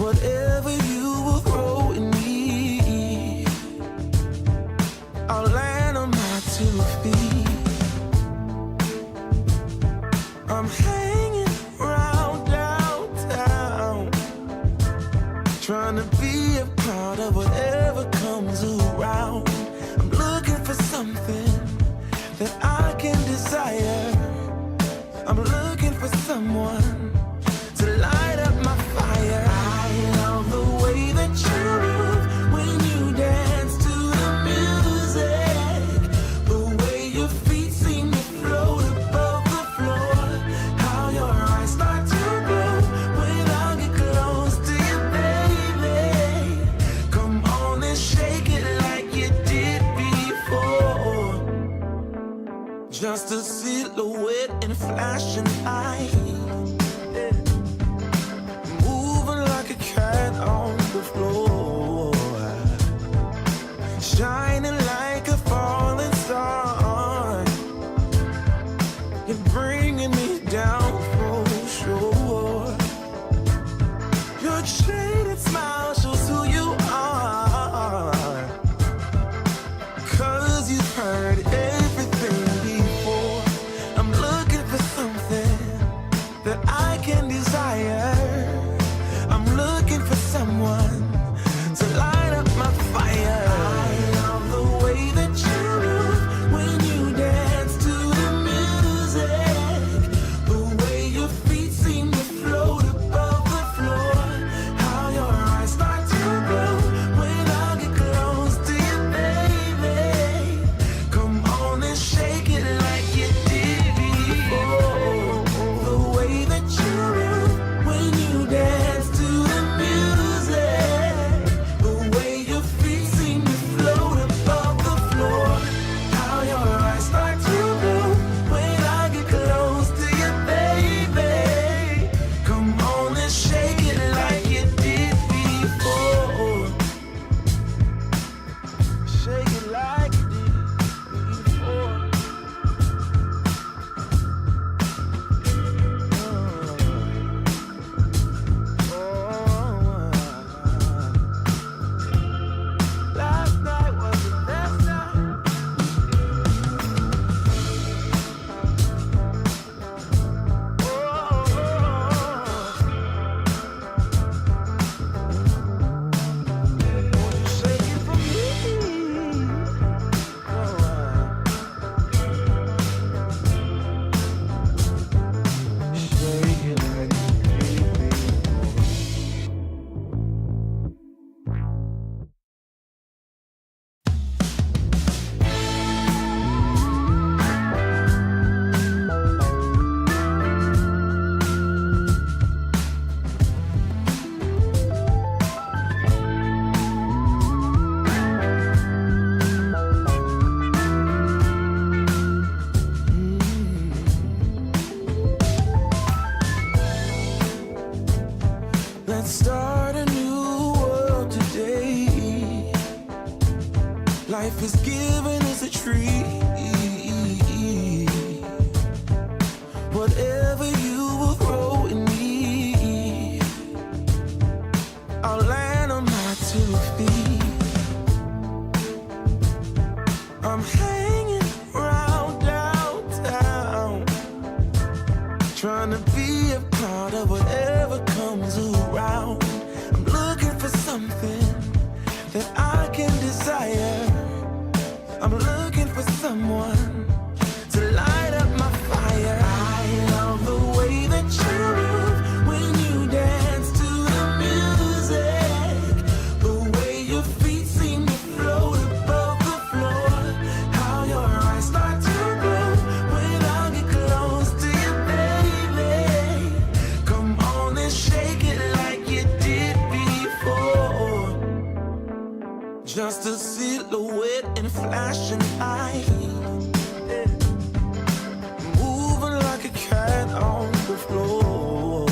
Whatever you will throw in me, I'll land on my 2 feet. I'm hanging around downtown, trying to be a part of whatever comes around. I'm looking for something that I can desire. I'm looking for someone to light up my fire. I love the way that you move when you dance to the music, the way your feet seem to float above the floor, how your eyes start to glow when I get close to you, baby. Come on and shake it like you did before. Just a silhouette in flashing light, moving like a cat on the floor, shining like a falling star. You're bringing me down for sure. Your shaded smile shows who you are, 'cause you've heard everything before. I'm looking for something that I can desire. I'm looking for someone to light up my fire. I love the way that you move when you dance to the music, the way your feet seem to float above the floor, how your eyes start to glow when I get close to you, baby. Come on and shake it like you did before. The way that you move when you dance to the music, the way your feet seem to float above the floor, how your eyes start to glow when I get close to you, baby. Come on and shake it like you did before. Shake it like you did before. Last night was the best night. Won't you shake it for me? Shake it like you did before. Let's start a new world today. Life is giving us a treat. Whatever you will throw in me, I'll land on my 2 feet. I'm hanging around downtown, trying to be a part of whatever comes around. I'm looking for something that I can desire. I'm looking for someone to light up my fire. I love the way that you move when you dance to the music, the way your feet seem to float above the floor, how your eyes start to glow when I get close to you, baby. Come on and shake it like you did before. Just a silhouette in flashing light, moving like a cat on the floor,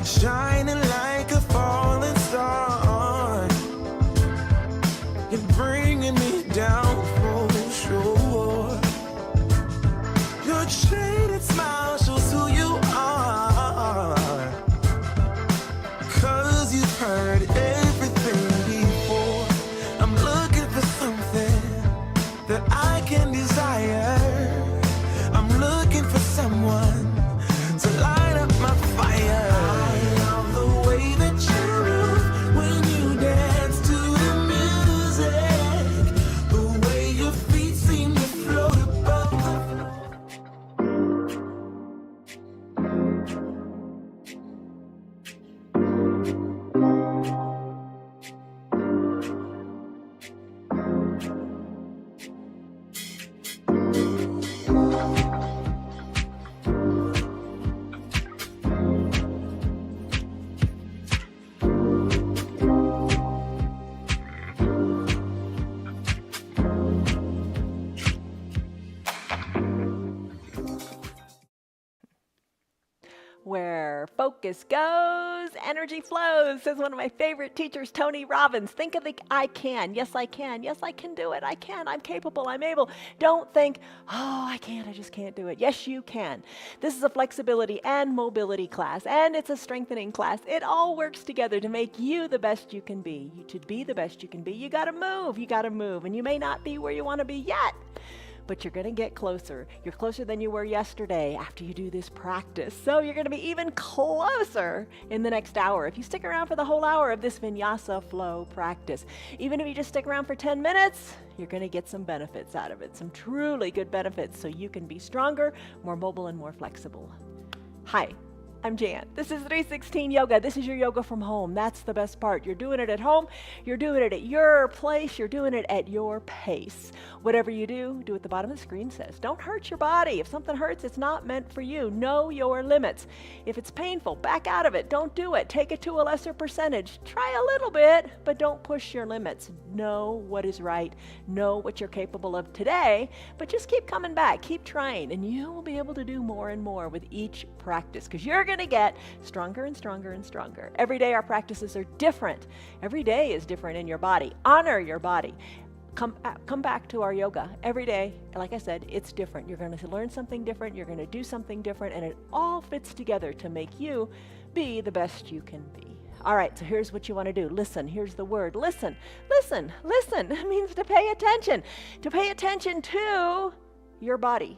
shining like a falling star. You're bringing me down for sure. Your shaded smile shows who you are, focus goes, energy flows, says one of my favorite teachers, Tony Robbins. Think of the I can. Yes, I can. Yes, I can do it. I can. I'm capable. I'm able. Don't think, oh, I can't. I just can't do it. Yes, you can. This is a flexibility and mobility class, and it's a strengthening class. It all works together to make you the best you can be. To be the best you can be, you got to move. You got to move. And you may not be where you want to be yet, but you're going to get closer. You're closer than you were yesterday after you do this practice. So you're going to be even closer in the next hour. If you stick around for the whole hour of this vinyasa flow practice, even if you just stick around for 10 minutes, you're going to get some benefits out of it, some truly good benefits, so you can be stronger, more mobile, and more flexible. Hi. I'm Jan. This is 316 Yoga. This is your yoga from home. That's the best part. You're doing it at home. You're doing it at your place. You're doing it at your pace. Whatever you do what the bottom of the screen says. Don't hurt your body. If something hurts, it's not meant for you. Know your limits. If it's painful, back out of it. Don't do it. Take it to a lesser percentage. Try a little bit, but don't push your limits. Know what is right. Know what you're capable of today, but just keep coming back. Keep trying, and you will be able to do more and more with each practice, because you're going to get stronger and stronger and stronger. Every day our practices are different. Every day is different in your body. Honor your body. Come back to our yoga every day. Like I said, it's different. You're going to learn something different. You're going to do something different, and it all fits together to make you be the best you can be. All right, so here's what you want to do. Listen. Here's the word. Listen. Listen. Listen. It means to pay attention. To pay attention to your body.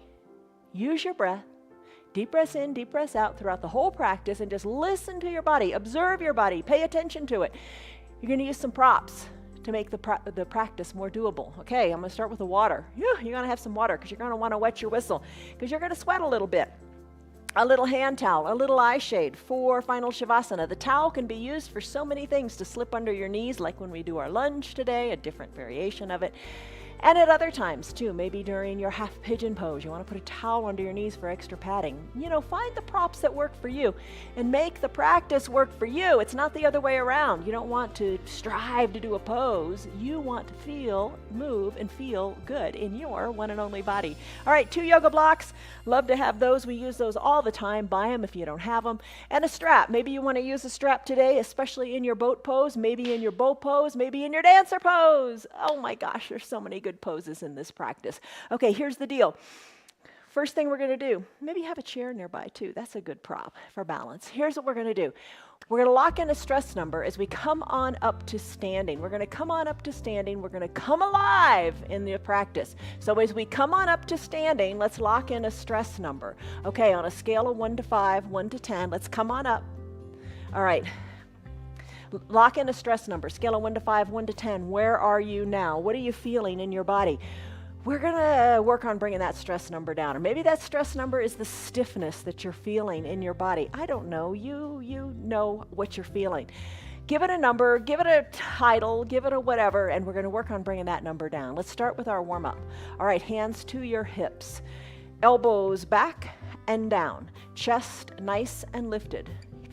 Use your breath. Deep breaths in, deep breaths out throughout the whole practice, and just listen to your body. Observe your body. Pay attention to it. You're going to use some props to make the practice more doable. Okay, I'm going to start with the water. You're going to have some water because you're going to want to wet your whistle because you're going to sweat a little bit. A little hand towel, a little eye shade for final Shavasana. The towel can be used for so many things, to slip under your knees, like when we do our lunge today, a different variation of it. And at other times too, maybe during your half pigeon pose, you want to put a towel under your knees for extra padding. Find the props that work for you and make the practice work for you. It's not the other way around. You don't want to strive to do a pose. You want to feel, move, and feel good in your one and only body. All right, 2 yoga blocks. Love to have those. We use those all the time. Buy them if you don't have them. And a strap. Maybe you want to use a strap today, especially in your boat pose, maybe in your bow pose, maybe in your dancer pose. Oh my gosh, there's so many good poses in this practice. Okay, here's the deal. First thing we're going to do, maybe have a chair nearby too. That's a good prop for balance. Here's what we're going to do. We're going to lock in a stress number as we come on up to standing. We're going to come on up to standing. We're going to come alive in the practice. So as we come on up to standing, let's lock in a stress number. Okay, on a scale of 1 to 5, 1 to 10, let's come on up. All right. Lock in a stress number, scale of 1 to 5, 1 to 10. Where are you now? What are you feeling in your body? We're going to work on bringing that stress number down. Or maybe that stress number is the stiffness that you're feeling in your body. I don't know. You know what you're feeling. Give it a number, give it a title, give it a whatever, and we're going to work on bringing that number down. Let's start with our warm-up. All right, hands to your hips. Elbows back and down. Chest nice and lifted.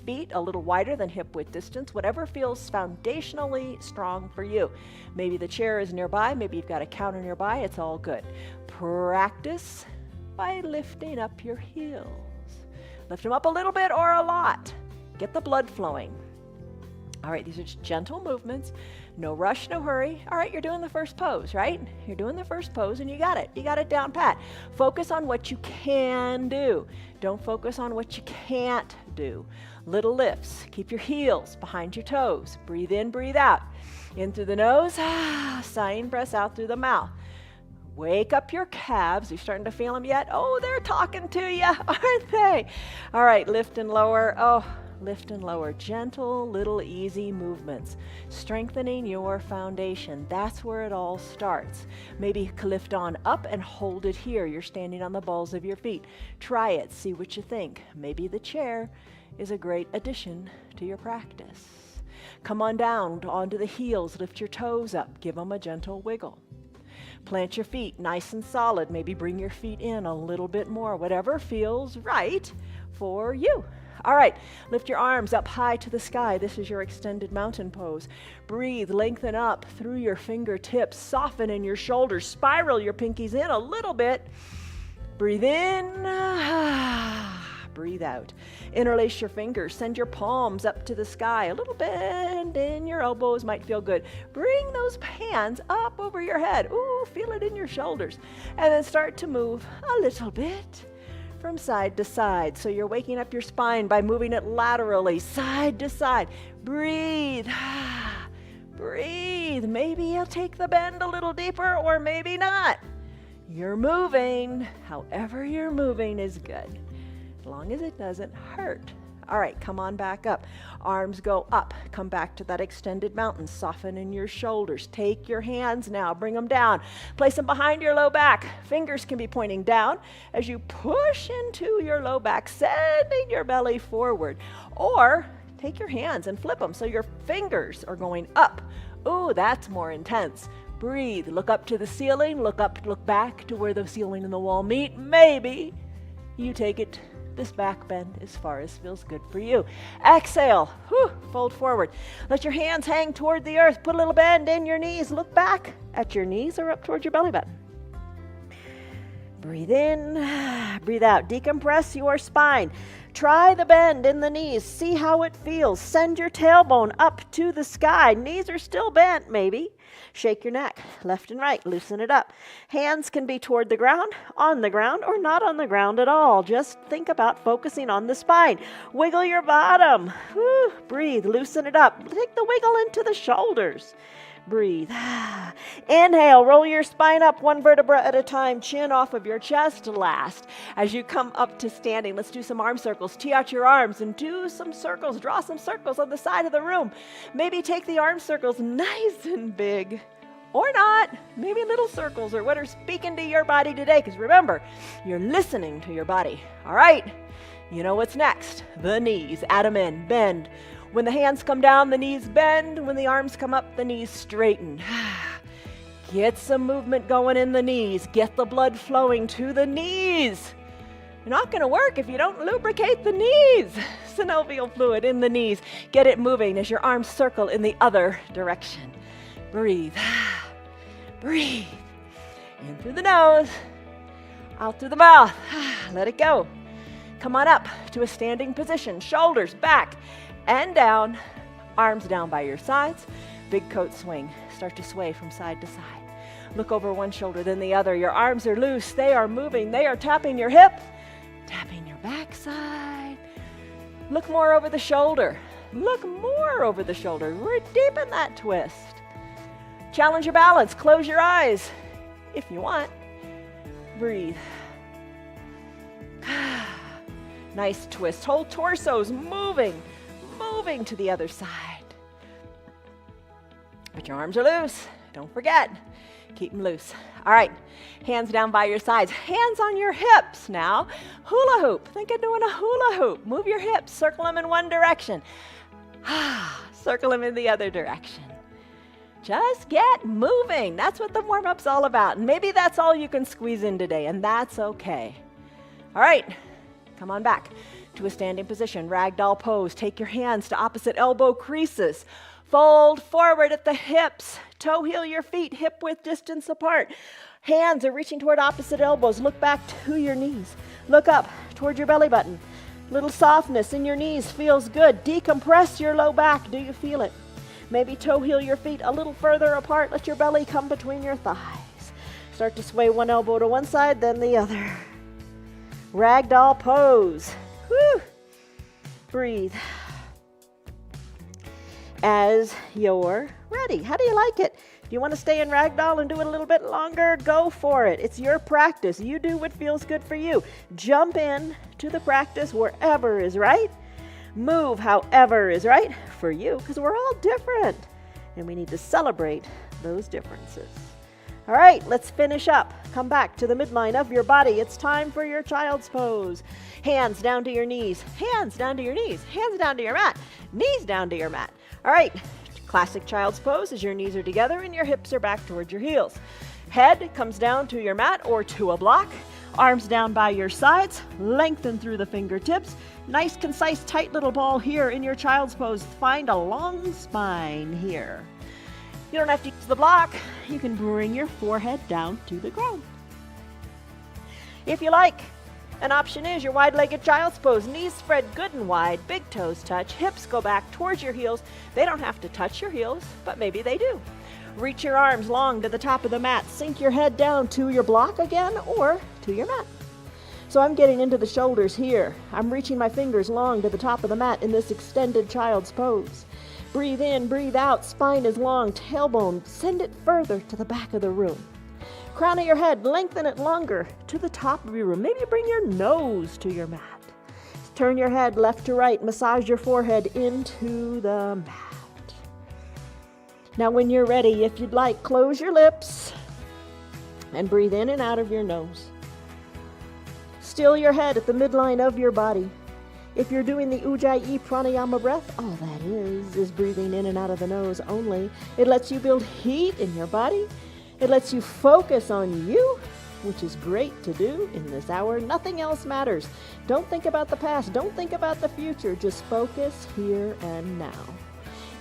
Feet a little wider than hip width distance, whatever feels foundationally strong for you. Maybe the chair is nearby, maybe you've got a counter nearby, it's all good. Practice by lifting up your heels. Lift them up a little bit or a lot. Get the blood flowing. All right, these are just gentle movements. No rush, no hurry. All right, you're doing the first pose, right? You're doing the first pose and you got it. You got it down pat. Focus on what you can do. Don't focus on what you can't do. Little lifts. Keep your heels behind your toes. Breathe in, breathe out. In through the nose, sighing breaths out through the mouth. Wake up your calves. You starting to feel them yet? Oh, they're talking to you, aren't they? All right, lift and lower. Oh, lift and lower. Gentle, little, easy movements. Strengthening your foundation. That's where it all starts. Maybe lift on up and hold it here. You're standing on the balls of your feet. Try it. See what you think. Maybe the chair is a great addition to your practice. Come on down onto the heels. Lift your toes up. Give them a gentle wiggle. Plant your feet nice and solid. Maybe bring your feet in a little bit more. Whatever feels right for you. All right, lift your arms up high to the sky. This is your extended mountain pose. Breathe, lengthen up through your fingertips. Soften in your shoulders. Spiral your pinkies in a little bit. Breathe in. breathe out. Interlace your fingers. Send your palms up to the sky. A little bend in your elbows might feel good. Bring those hands up over your head. Ooh, feel it in your shoulders. And then start to move a little bit from side to side. So you're waking up your spine by moving it laterally, side to side. Breathe. Breathe. Maybe you'll take the bend a little deeper or maybe not. You're moving. However you're moving is good, as long as it doesn't hurt. All right, come on back up. Arms go up. Come back to that extended mountain. Soften in your shoulders. Take your hands now. Bring them down. Place them behind your low back. Fingers can be pointing down as you push into your low back, sending your belly forward. Or take your hands and flip them so your fingers are going up. Ooh, that's more intense. Breathe. Look up to the ceiling. Look up, look back to where the ceiling and the wall meet. Maybe you take it this back bend as far as feels good for you. Exhale. Whew, fold forward. Let your hands hang toward the earth. Put a little bend in your knees. Look back at your knees or up towards your belly button. Breathe in, breathe out. Decompress your spine. Try the bend in the knees. See how it feels. Send your tailbone up to the sky. Knees are still bent, maybe. Shake your neck, left and right. Loosen it up. Hands can be toward the ground, on the ground, or not on the ground at all. Just think about focusing on the spine. Wiggle your bottom. Whew, breathe, loosen it up. Take the wiggle into the shoulders. Breathe. Inhale, roll your spine up one vertebra at a time, chin off of your chest last. As you come up to standing, let's do some arm circles. Tee out your arms and do some circles. Draw some circles on the side of the room. Maybe take the arm circles nice and big. Or not. Maybe little circles or what are speaking to your body today. Because remember, you're listening to your body. All right. You know what's next. The knees. Add them in. Bend. When the hands come down, the knees bend. When the arms come up, the knees straighten. Get some movement going in the knees. Get the blood flowing to the knees. You're not going to work if you don't lubricate the knees. Synovial fluid in the knees. Get it moving as your arms circle in the other direction. Breathe. Breathe. In through the nose. Out through the mouth. Let it go. Come on up to a standing position. Shoulders back and down, arms down by your sides, big coat swing. Start to sway from side to side. Look over one shoulder, then the other. Your arms are loose, they are moving, they are tapping your hip, tapping your backside. Look more over the shoulder. Look more over the shoulder. We're deep in that twist. Challenge your balance, close your eyes if you want. Breathe. Nice twist, whole torso's moving to the other side. But your arms are loose. Don't forget, keep them loose. All right, hands down by your sides. Hands on your hips now. Hula hoop. Think of doing a hula hoop. Move your hips. Circle them in one direction. Circle them in the other direction. Just get moving. That's what the warm-up's all about. And maybe that's all you can squeeze in today, and that's okay. All right, come on back to a standing position, ragdoll pose. Take your hands to opposite elbow creases. Fold forward at the hips. Toe heel your feet, hip width distance apart. Hands are reaching toward opposite elbows. Look back to your knees. Look up toward your belly button. Little softness in your knees feels good. Decompress your low back. Do you feel it? Maybe toe heel your feet a little further apart. Let your belly come between your thighs. Start to sway one elbow to one side, then the other. Ragdoll pose. Whew. Breathe. As you're ready. How do you like it? If you want to stay in ragdoll and do it a little bit longer, go for it. It's your practice. You do what feels good for you. Jump in to the practice wherever is right. Move however is right for you, because we're all different and we need to celebrate those differences. All right, let's finish up. Come back to the midline of your body. It's time for your child's pose. Hands down to your knees. Hands down to your knees. Hands down to your mat. Knees down to your mat. All right, classic child's pose is your knees are together and your hips are back towards your heels. Head comes down to your mat or to a block. Arms down by your sides. Lengthen through the fingertips. Nice, concise, tight little ball here in your child's pose. Find a long spine here. You don't have to use the block. You can bring your forehead down to the ground. If you like, An option is your wide-legged child's pose. Knees spread good and wide, big toes touch, hips go back towards your heels. They don't have to touch your heels, but maybe they do. Reach your arms long to the top of the mat. Sink your head down to your block again or to your mat. So I'm getting into the shoulders here. I'm reaching my fingers long to the top of the mat in this extended child's pose. Breathe in, breathe out, spine is long, tailbone, send it further to the back of the room. Crown of your head, lengthen it longer to the top of your room. Maybe bring your nose to your mat. Turn your head left to right, massage your forehead into the mat. Now when you're ready, if you'd like, close your lips and breathe in and out of your nose. Still your head at the midline of your body. If you're doing the Ujjayi Pranayama breath, all that is breathing in and out of the nose only. It lets you build heat in your body. It lets you focus on you, which is great to do in this hour. Nothing else matters. Don't think about the past. Don't think about the future. Just focus here and now.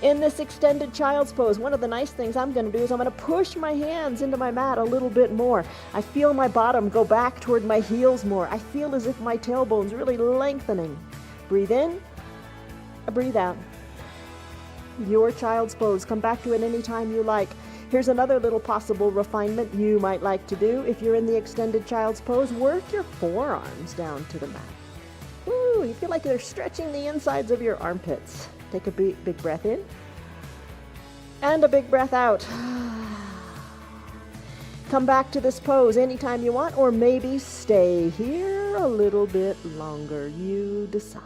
In this extended child's pose, one of the nice things I'm going to do is I'm going to push my hands into my mat a little bit more. I feel my bottom go back toward my heels more. I feel as if my tailbone's really lengthening. Breathe in, breathe out. Your child's pose. Come back to it anytime you like. Here's another little possible refinement you might like to do. If you're in the extended child's pose, work your forearms down to the mat. Ooh, you feel like they're stretching the insides of your armpits. Take a big breath in and a big breath out. Come back to this pose anytime you want, or maybe stay here a little bit longer. You decide.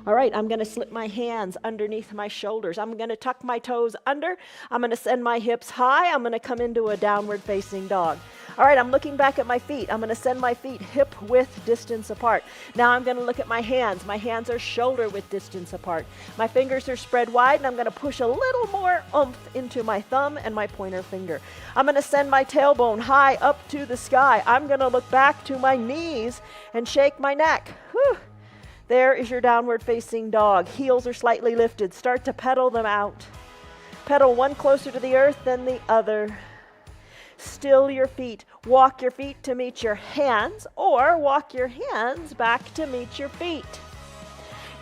All right, I'm going to slip my hands underneath my shoulders. I'm going to tuck my toes under. I'm going to send my hips high. I'm going to come into a downward facing dog. All right, I'm looking back at my feet. I'm going to send my feet hip width distance apart. Now I'm going to look at my hands. My hands are shoulder width distance apart. My fingers are spread wide, and I'm going to push a little more oomph into my thumb and my pointer finger. I'm going to send my tailbone high up to the sky. I'm going to look back to my knees and shake my neck. Whew. There is your downward facing dog. Heels are slightly lifted. Start to pedal them out. Pedal one closer to the earth than the other. Still your feet. Walk your feet to meet your hands, or walk your hands back to meet your feet.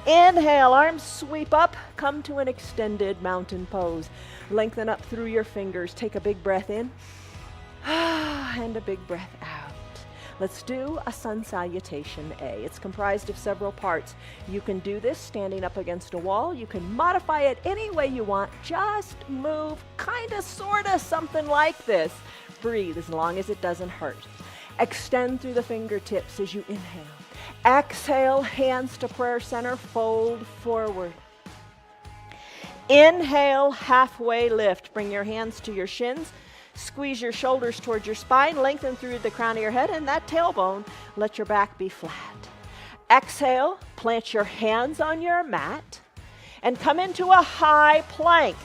Inhale, arms sweep up. Come to an extended mountain pose. Lengthen up through your fingers. Take a big breath in and a big breath out. Let's do a sun salutation A. It's comprised of several parts. You can do this standing up against a wall. You can modify it any way you want. Just move, kinda, sorta, something like this. Breathe as long as it doesn't hurt. Extend through the fingertips as you inhale. Exhale, hands to prayer center, fold forward. Inhale, halfway lift. Bring your hands to your shins. Squeeze your shoulders towards your spine, lengthen through the crown of your head and that tailbone. Let your back be flat. Exhale, plant your hands on your mat and come into a high plank.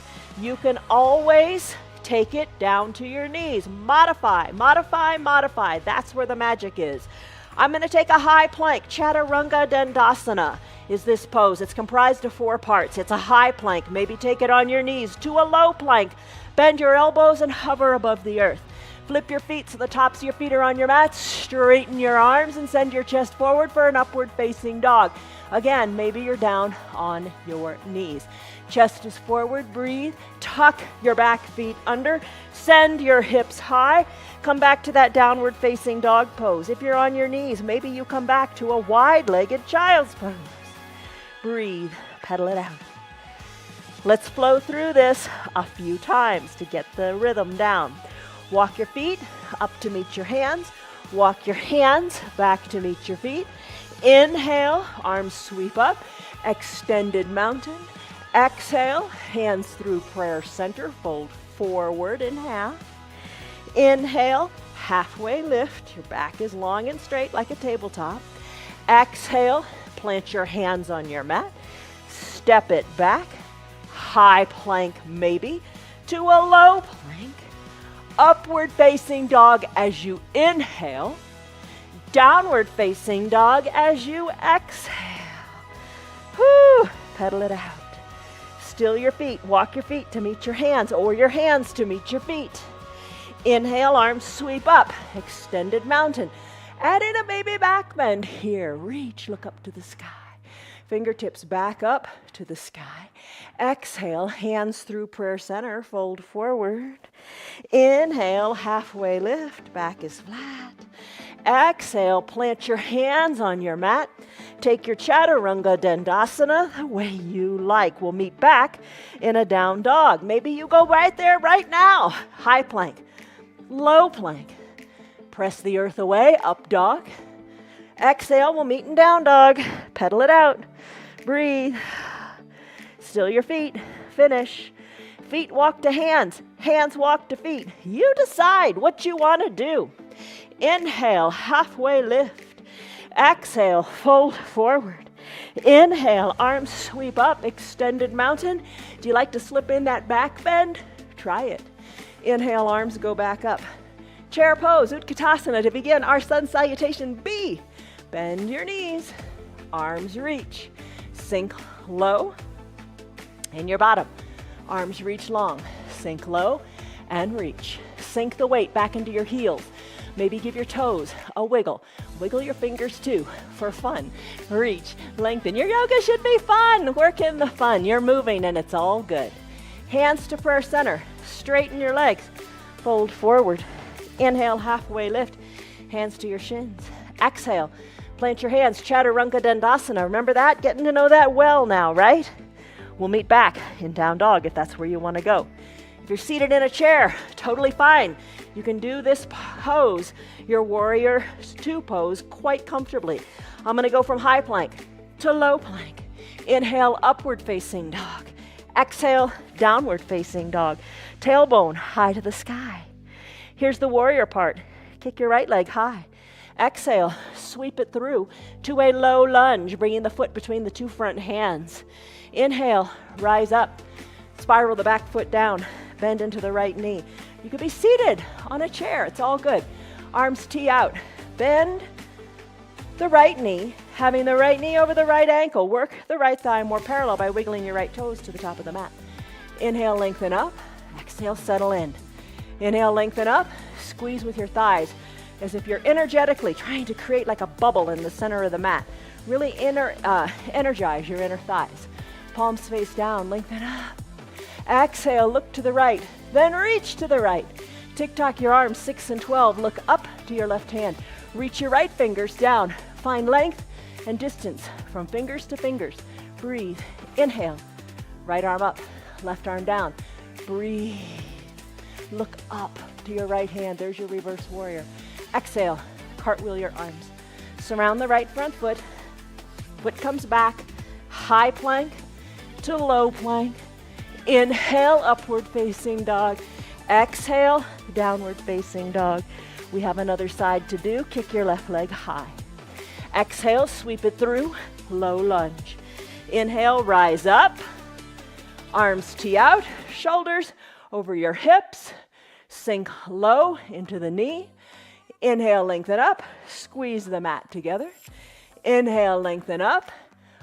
You can always take it down to your knees. Modify, modify, modify. That's where the magic is. I'm going to take a high plank. Chaturanga Dandasana is this pose. It's comprised of 4 parts. It's a high plank. Maybe take it on your knees to a low plank. Bend your elbows and hover above the earth. Flip your feet so the tops of your feet are on your mat. Straighten your arms and send your chest forward for an upward facing dog. Again, maybe you're down on your knees. Chest is forward, breathe. Tuck your back feet under. Send your hips high. Come back to that downward facing dog pose. If you're on your knees, maybe you come back to a wide-legged child's pose. Breathe, pedal it out. Let's flow through this a few times to get the rhythm down. Walk your feet up to meet your hands. Walk your hands back to meet your feet. Inhale, arms sweep up. Extended mountain. Exhale, hands through prayer center. Fold forward in half. Inhale, halfway lift. Your back is long and straight like a tabletop. Exhale, plant your hands on your mat. Step it back. High plank maybe to a low plank. Upward facing dog as you inhale. Downward facing dog as you exhale. Whew, pedal it out. Still your feet. Walk your feet to meet your hands or your hands to meet your feet. Inhale, arms sweep up. Extended mountain. Add in a baby back bend here. Reach, look up to the sky. Fingertips back up to the sky. Exhale, hands through prayer center, fold forward. Inhale, halfway lift, back is flat. Exhale, plant your hands on your mat. Take your Chaturanga Dandasana the way you like. We'll meet back in a down dog. Maybe you go right there right now. High plank, low plank. Press the earth away, up dog. Exhale, we'll meet in down dog. Pedal it out. Breathe. Still your feet. Finish. Feet walk to hands. Hands walk to feet. You decide what you want to do. Inhale, halfway lift. Exhale, fold forward. Inhale, arms sweep up, extended mountain. Do you like to slip in that back bend? Try it. Inhale, arms go back up. Chair pose, Utkatasana to begin our sun salutation B. Bend your knees, arms reach. Sink low in your bottom. Arms reach long, sink low and reach. Sink the weight back into your heels. Maybe give your toes a wiggle. Wiggle your fingers too for fun. Reach, lengthen. Your yoga should be fun. Work in the fun. You're moving and it's all good. Hands to prayer center. Straighten your legs. Fold forward. Inhale, halfway lift. Hands to your shins. Exhale, plant your hands. Chaturanga Dandasana. Remember that? Getting to know that well now, right? We'll meet back in down dog if that's where you want to go. If you're seated in a chair, totally fine. You can do this pose, your warrior two pose, quite comfortably. I'm going to go from high plank to low plank. Inhale, upward facing dog. Exhale, downward facing dog. Tailbone high to the sky. Here's the warrior part. Kick your right leg high. Exhale, sweep it through to a low lunge, bringing the foot between the two front hands. Inhale, rise up. Spiral the back foot down. Bend into the right knee. You could be seated on a chair. It's all good. Arms tee out. Bend the right knee, having the right knee over the right ankle. Work the right thigh more parallel by wiggling your right toes to the top of the mat. Inhale, lengthen up. Exhale, settle in. Inhale, lengthen up. Squeeze with your thighs as if you're energetically trying to create like a bubble in the center of the mat. Really energize your inner thighs. Palms face down, lengthen up. Exhale, look to the right, then reach to the right. Tick-tock your arms, 6 and 12. Look up to your left hand. Reach your right fingers down. Find length and distance from fingers to fingers. Breathe. Inhale. Right arm up, left arm down. Breathe. Look up to your right hand. There's your reverse warrior. Exhale. Cartwheel your arms. Surround the right front foot. Foot comes back. High plank to low plank. Inhale, upward facing dog. Exhale, downward facing dog. We have another side to do. Kick your left leg high. Exhale, sweep it through, low lunge. Inhale, rise up. Arms tee out, shoulders over your hips. Sink low into the knee. Inhale, lengthen up. Squeeze the mat together. Inhale, lengthen up.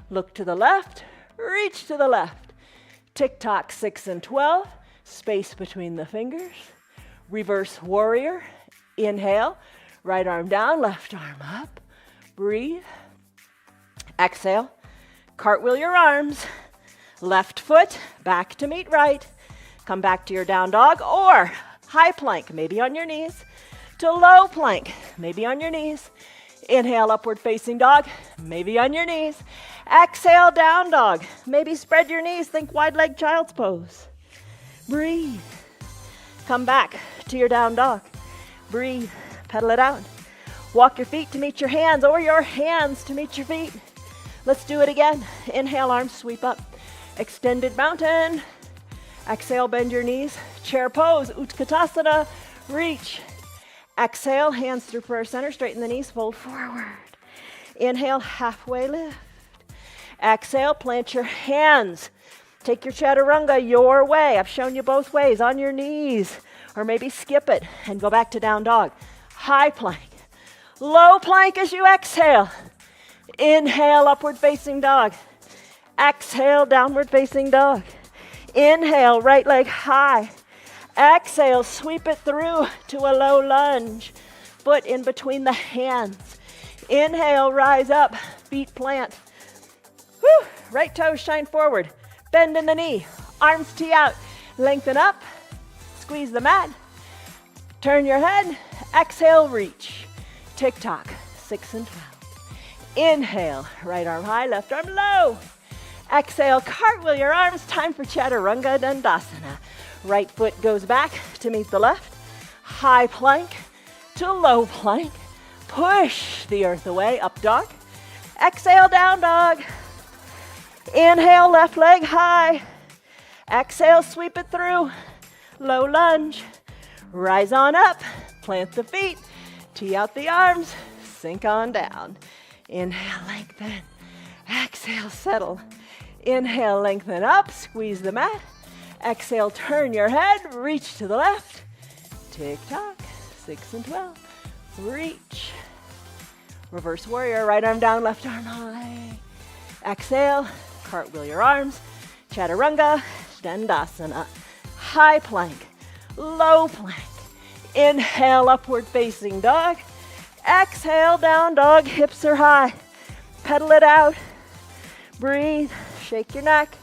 Look to the left. Reach to the left. Tick-tock 6 and 12, space between the fingers. Reverse warrior, inhale, right arm down, left arm up. Breathe. Exhale, cartwheel your arms. Left foot back to meet right. Come back to your down dog or high plank, maybe on your knees, to low plank, maybe on your knees. Inhale, upward facing dog, maybe on your knees. Exhale, down dog. Maybe spread your knees, think wide leg child's pose. Breathe. Come back to your down dog. Breathe, pedal it out. Walk your feet to meet your hands or your hands to meet your feet. Let's do it again. Inhale, arms sweep up. Extended mountain. Exhale, bend your knees. Chair pose, Utkatasana. Reach. Exhale, hands through prayer center. Straighten the knees, fold forward. Inhale, halfway lift. Exhale, plant your hands. Take your chaturanga your way. I've shown you both ways, on your knees. Or maybe skip it and go back to down dog. High plank. Low plank as you exhale. Inhale, upward facing dog. Exhale, downward facing dog. Inhale, right leg high. Exhale, sweep it through to a low lunge. foot in between the hands. Inhale, rise up, feet plant. Woo. Right toes shine forward. Bend in the knee, arms tee out. Lengthen up, squeeze the mat. Turn your head, exhale, reach. Tick-tock, 6 and 12. Inhale, right arm high, left arm low. Exhale, cartwheel your arms, time for Chaturanga Dandasana. Right foot goes back to meet the left. High plank to low plank. Push the earth away, up dog. Exhale, down dog. Inhale, left leg high. Exhale, sweep it through. Low lunge. Rise on up, plant the feet, tee out the arms, sink on down. Inhale, lengthen. Exhale, settle. Inhale, lengthen up, squeeze the mat. Exhale, turn your head, reach to the left. Tick-tock, 6 and 12. Reach. Reverse warrior, right arm down, left arm high. Exhale, cartwheel your arms. Chaturanga, Dandasana. High plank, low plank. Inhale, upward facing dog. Exhale, down dog, hips are high. Pedal it out. Breathe, shake your neck.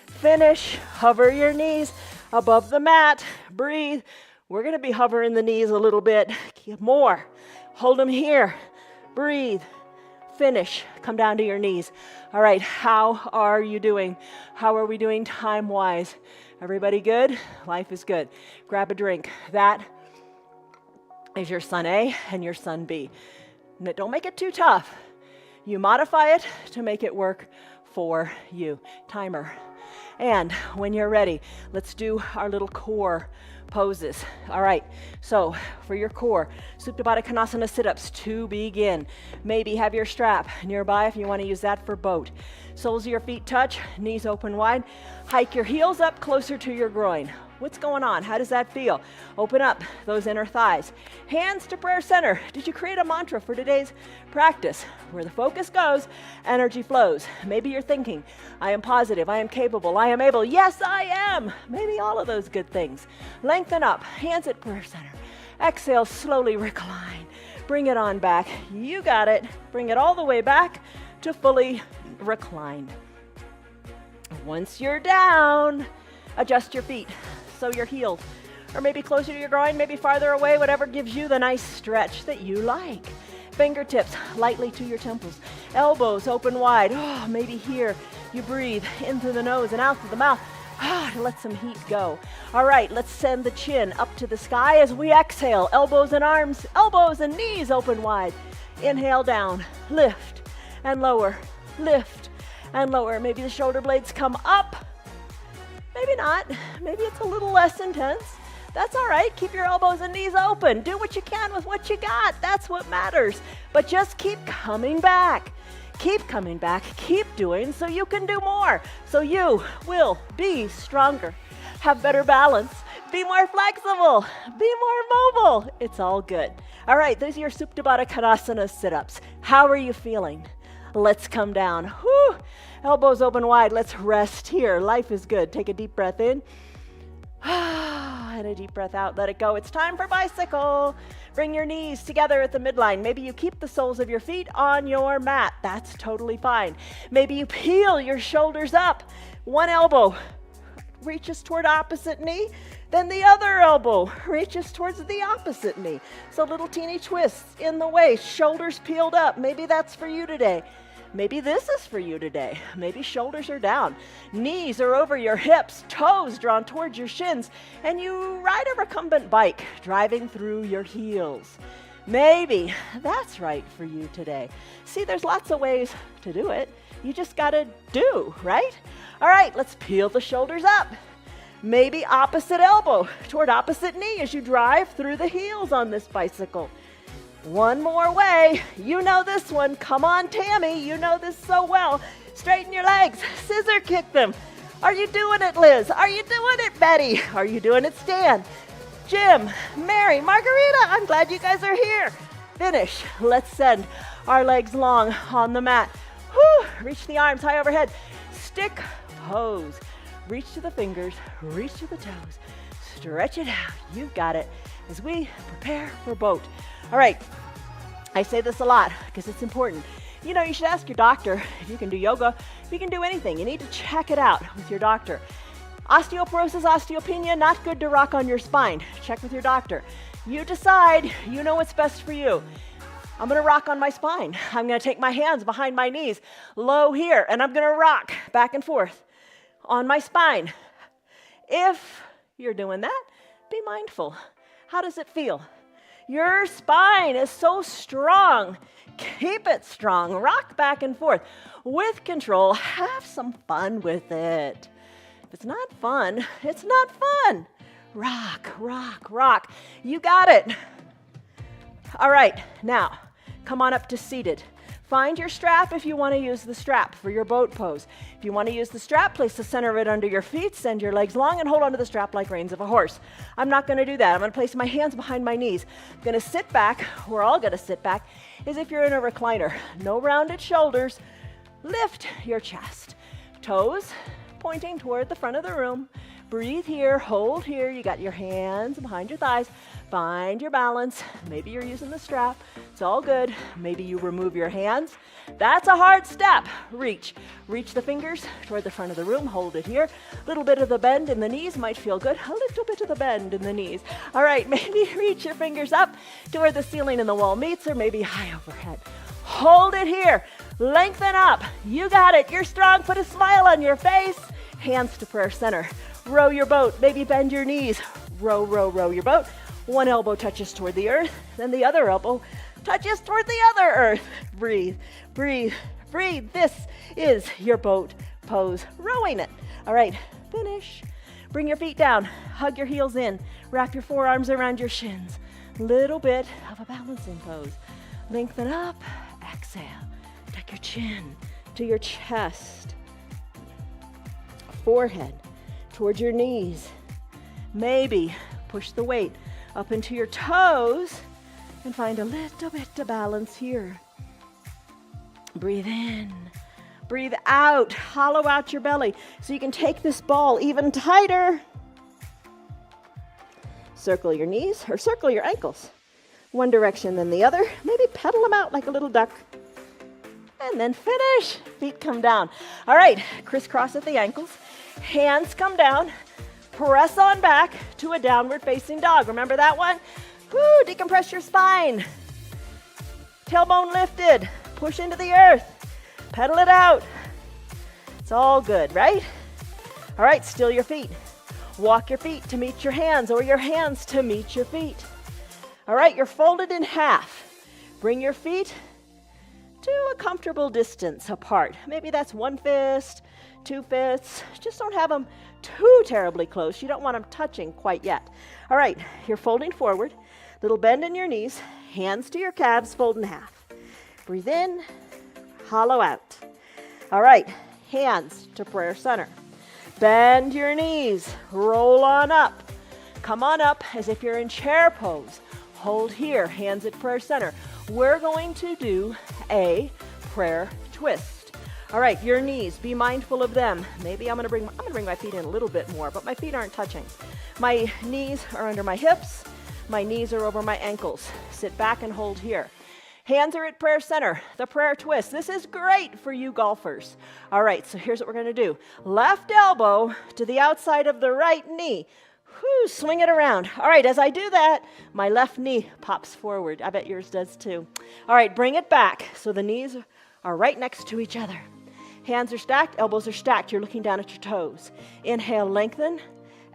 Finish, hover your knees above the mat. Breathe. We're gonna be hovering the knees a little bit. More. Hold them here. Breathe. Finish. Come down to your knees. All right, how are you doing? How are we doing time-wise? Everybody good? Life is good. Grab a drink. That is your Sun A and your Sun B. Don't make it too tough. You modify it to make it work for you. Timer. And when you're ready, let's do our little core poses. All right, so for your core, Supta Baddha Konasana sit-ups to begin. Maybe have your strap nearby if you want to use that for boat. Soles of your feet touch, knees open wide. Hike your heels up closer to your groin. What's going on? How does that feel? Open up those inner thighs. Hands to prayer center. Did you create a mantra for today's practice? Where the focus goes, energy flows. Maybe you're thinking, I am positive, I am capable, I am able. Yes, I am. Maybe all of those good things. Lengthen up, hands at prayer center. Exhale, slowly recline. Bring it on back. You got it. Bring it all the way back to fully reclined. Once you're down, adjust your feet so you're healed. Or maybe closer to your groin, maybe farther away, whatever gives you the nice stretch that you like. Fingertips lightly to your temples. Elbows open wide. Oh, maybe here you breathe in through the nose and out through the mouth. To let some heat go. All right, let's send the chin up to the sky as we exhale. Elbows and arms, elbows and knees open wide. Inhale down, lift and lower, lift and lower. Maybe the shoulder blades come up. Maybe not. Maybe it's a little less intense. That's all right. Keep your elbows and knees open. Do what you can with what you got. That's what matters. But just keep coming back. Keep coming back. Keep doing so you can do more. So you will be stronger, have better balance, be more flexible, be more mobile. It's all good. All right, those are your Supta Baddha Konasana sit-ups. How are you feeling? Let's come down. Whew. Elbows open wide. Let's rest here. Life is good. Take a deep breath in. And a deep breath out. Let it go. It's time for bicycle. Bring your knees together at the midline. Maybe you keep the soles of your feet on your mat. That's totally fine. Maybe you peel your shoulders up. One elbow reaches toward opposite knee. Then the other elbow reaches towards the opposite knee. So little teeny twists in the waist. Shoulders peeled up. Maybe that's for you today. Maybe this is for you today. Maybe shoulders are down, knees are over your hips, toes drawn towards your shins, and you ride a recumbent bike driving through your heels. Maybe that's right for you today. See, there's lots of ways to do it. You just gotta do, right? All right, let's peel the shoulders up. Maybe opposite elbow toward opposite knee as you drive through the heels on this bicycle. One more way. You know this one. Come on, Tammy. You know this so well. Straighten your legs. Scissor kick them. Are you doing it, Liz? Are you doing it, Betty? Are you doing it, Stan? Jim, Mary, Margarita, I'm glad you guys are here. Finish. Let's send our legs long on the mat. Whew. Reach the arms high overhead. Stick pose. Reach to the fingers. Reach to the toes. stretch it out. You've got it as we prepare for boat. All right, I say this a lot because it's important. You know, you should ask your doctor if you can do yoga, if you can do anything. You need to check it out with your doctor. Osteoporosis, osteopenia, not good to rock on your spine. Check with your doctor. You decide, you know what's best for you. I'm gonna rock on my spine. I'm gonna take my hands behind my knees, low here, and I'm gonna rock back and forth on my spine. If you're doing that, be mindful. How does it feel? Your spine is so strong. Keep it strong. Rock back and forth with control. Have some fun with it. If it's not fun, it's not fun. Rock, rock, rock. You got it. All right, now come on up to seated. Find your strap if you want to use the strap for your boat pose. If you want to use the strap, place the center of it under your feet, send your legs long, and hold onto the strap like reins of a horse. I'm not going to do that. I'm going to place my hands behind my knees. I'm going to sit back. We're all going to sit back as if you're in a recliner. No rounded shoulders. Lift your chest. Toes pointing toward the front of the room. Breathe here, hold here. You got your hands behind your thighs. Find your balance. Maybe you're using the strap. It's all good. Maybe you remove your hands. That's a hard step. Reach. Reach the fingers toward the front of the room. Hold it here. A little bit of the bend in the knees might feel good. A little bit of the bend in the knees. All right, maybe reach your fingers up to where the ceiling and the wall meets, or maybe high overhead. Hold it here. Lengthen up. You got it. You're strong. Put a smile on your face. Hands to prayer center. Row your boat. Maybe bend your knees. Row, row, row your boat. One elbow touches toward the earth, then the other elbow touches toward the other earth. Breathe, breathe, breathe. This is your boat pose. Rowing it. All right, finish. Bring your feet down. Hug your heels in. Wrap your forearms around your shins. Little bit of a balancing pose. Lengthen up. Exhale. Tuck your chin to your chest. Forehead towards your knees. Maybe push the weight up into your toes and find a little bit of balance here. Breathe in, breathe out, hollow out your belly so you can take this ball even tighter. Circle your knees or circle your ankles. One direction then the other. Maybe pedal them out like a little duck. And then finish. Feet come down. All right, crisscross at the ankles. Hands come down. Press on back to a downward facing dog. Remember that one? Woo, decompress your spine. Tailbone lifted. Push into the earth. Pedal it out. It's all good, right? All right, still your feet. Walk your feet to meet your hands or your hands to meet your feet. All right, you're folded in half. Bring your feet to a comfortable distance apart. Maybe that's one fist, two fists. Just don't have them too terribly close. You don't want them touching quite yet. All right, you're folding forward. Little bend in your knees. Hands to your calves, fold in half. Breathe in, hollow out. All right, hands to prayer center. Bend your knees, roll on up. Come on up as if you're in chair pose. Hold here, hands at prayer center. We're going to do a prayer twist. All right, your knees, be mindful of them. Maybe I'm gonna bring my feet in a little bit more, but my feet aren't touching. My knees are under my hips. My knees are over my ankles. Sit back and hold here. Hands are at prayer center, the prayer twist. This is great for you golfers. All right, so here's what we're gonna do. Left elbow to the outside of the right knee. Whew, swing it around. All right, as I do that, my left knee pops forward. I bet yours does too. All right, bring it back so the knees are right next to each other. Hands are stacked, elbows are stacked. You're looking down at your toes. Inhale, lengthen.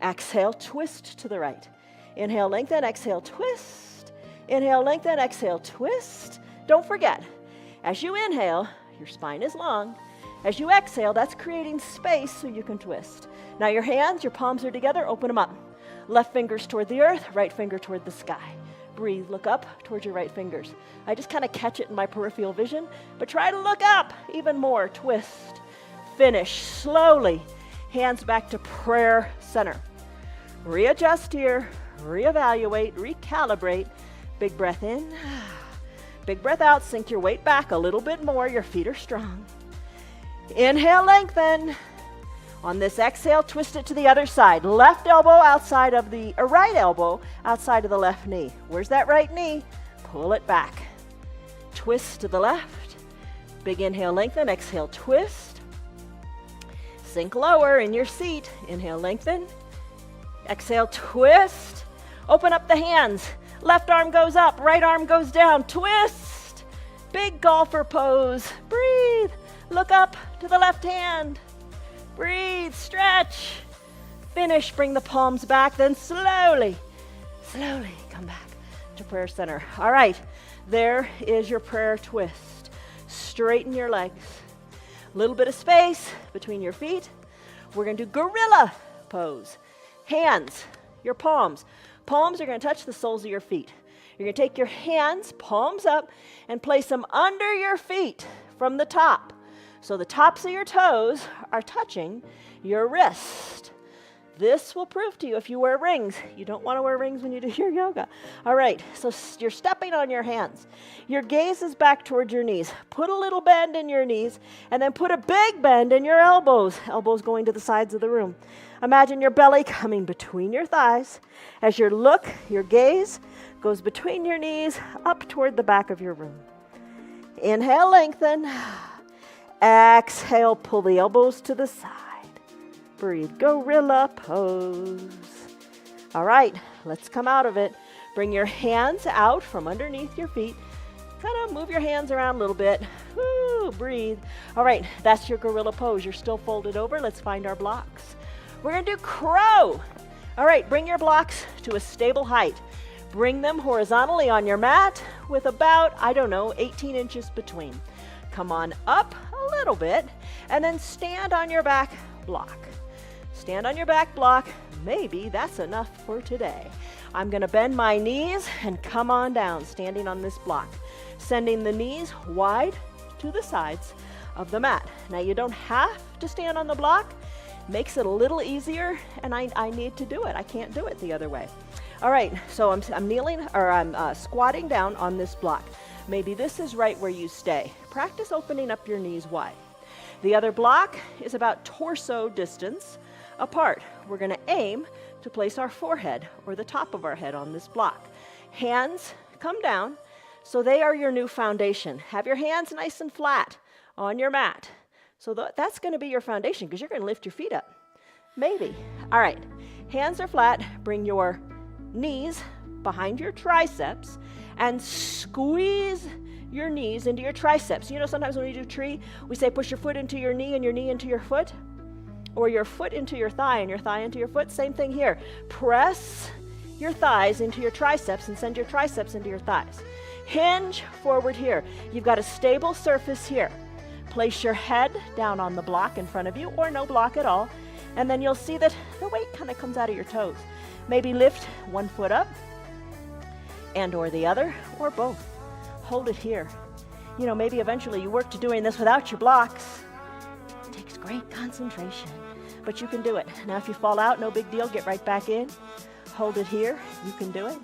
Exhale, twist to the right. Inhale, lengthen. Exhale, twist. Inhale, lengthen. Exhale, twist. Don't forget, as you inhale, your spine is long. As you exhale, that's creating space so you can twist. Now your hands, your palms are together. Open them up. Left fingers toward the earth, right finger toward the sky. Breathe, look up towards your right fingers. I just kind of catch it in my peripheral vision, but try to look up even more. Twist, finish, slowly. Hands back to prayer center. Readjust here, reevaluate, recalibrate. Big breath in, big breath out. Sink your weight back a little bit more. Your feet are strong. Inhale, lengthen. On this exhale, twist it to the other side. Left elbow outside of the, or right elbow outside of the left knee. Where's that right knee? Pull it back. Twist to the left. Big inhale, lengthen. Exhale, twist. Sink lower in your seat. Inhale, lengthen. Exhale, twist. Open up the hands. Left arm goes up, right arm goes down. Twist. Big golfer pose. Breathe. Look up to the left hand. Breathe, stretch. Finish, bring the palms back, then slowly come back to prayer center. All right, there is your prayer twist. Straighten your legs. A little bit of space between your feet. We're gonna do gorilla pose. Hands, your palms. Palms are gonna touch the soles of your feet. You're gonna take your hands, palms up, and place them under your feet from the top. So the tops of your toes are touching your wrist. This will prove to you if you wear rings. You don't want to wear rings when you do your yoga. All right, so you're stepping on your hands. Your gaze is back towards your knees. Put a little bend in your knees, and then put a big bend in your elbows. Elbows going to the sides of the room. Imagine your belly coming between your thighs as your gaze goes between your knees up toward the back of your room. Inhale, lengthen. Exhale, pull the elbows to the side. Breathe, gorilla pose. All right, let's come out of it. Bring your hands out from underneath your feet. Kind of move your hands around a little bit. Woo, breathe. All right, that's your gorilla pose. You're still folded over. Let's find our blocks. We're gonna do crow. All right, bring your blocks to a stable height. Bring them horizontally on your mat with about, 18 inches between. Come on up a little bit and then stand on your back block. Stand on your back block. Maybe that's enough for today. I'm going to bend my knees and come on down, standing on this block, sending the knees wide to the sides of the mat. Now you don't have to stand on the block. Makes it a little easier, and I need to do it. I can't do it the other way. All right, so I'm kneeling, or I'm squatting down on this block. Maybe this is right where you stay. Practice opening up your knees wide. The other block is about torso distance apart. We're going to aim to place our forehead or the top of our head on this block. Hands come down, so they are your new foundation. Have your hands nice and flat on your mat. So that's going to be your foundation because you're going to lift your feet up. Maybe. All right, hands are flat. Bring your knees behind your triceps and squeeze your knees into your triceps. You know, sometimes when we do tree, we say push your foot into your knee and your knee into your foot, or your foot into your thigh and your thigh into your foot. Same thing here. Press your thighs into your triceps and send your triceps into your thighs. Hinge forward here. You've got a stable surface here. Place your head down on the block in front of you, or no block at all, and then you'll see that the weight kind of comes out of your toes. Maybe lift one foot up and or the other, or both. Hold it here. You know, maybe eventually you work to doing this without your blocks. It takes great concentration, but you can do it. Now if you fall out, no big deal, get right back in. Hold it here, you can do it.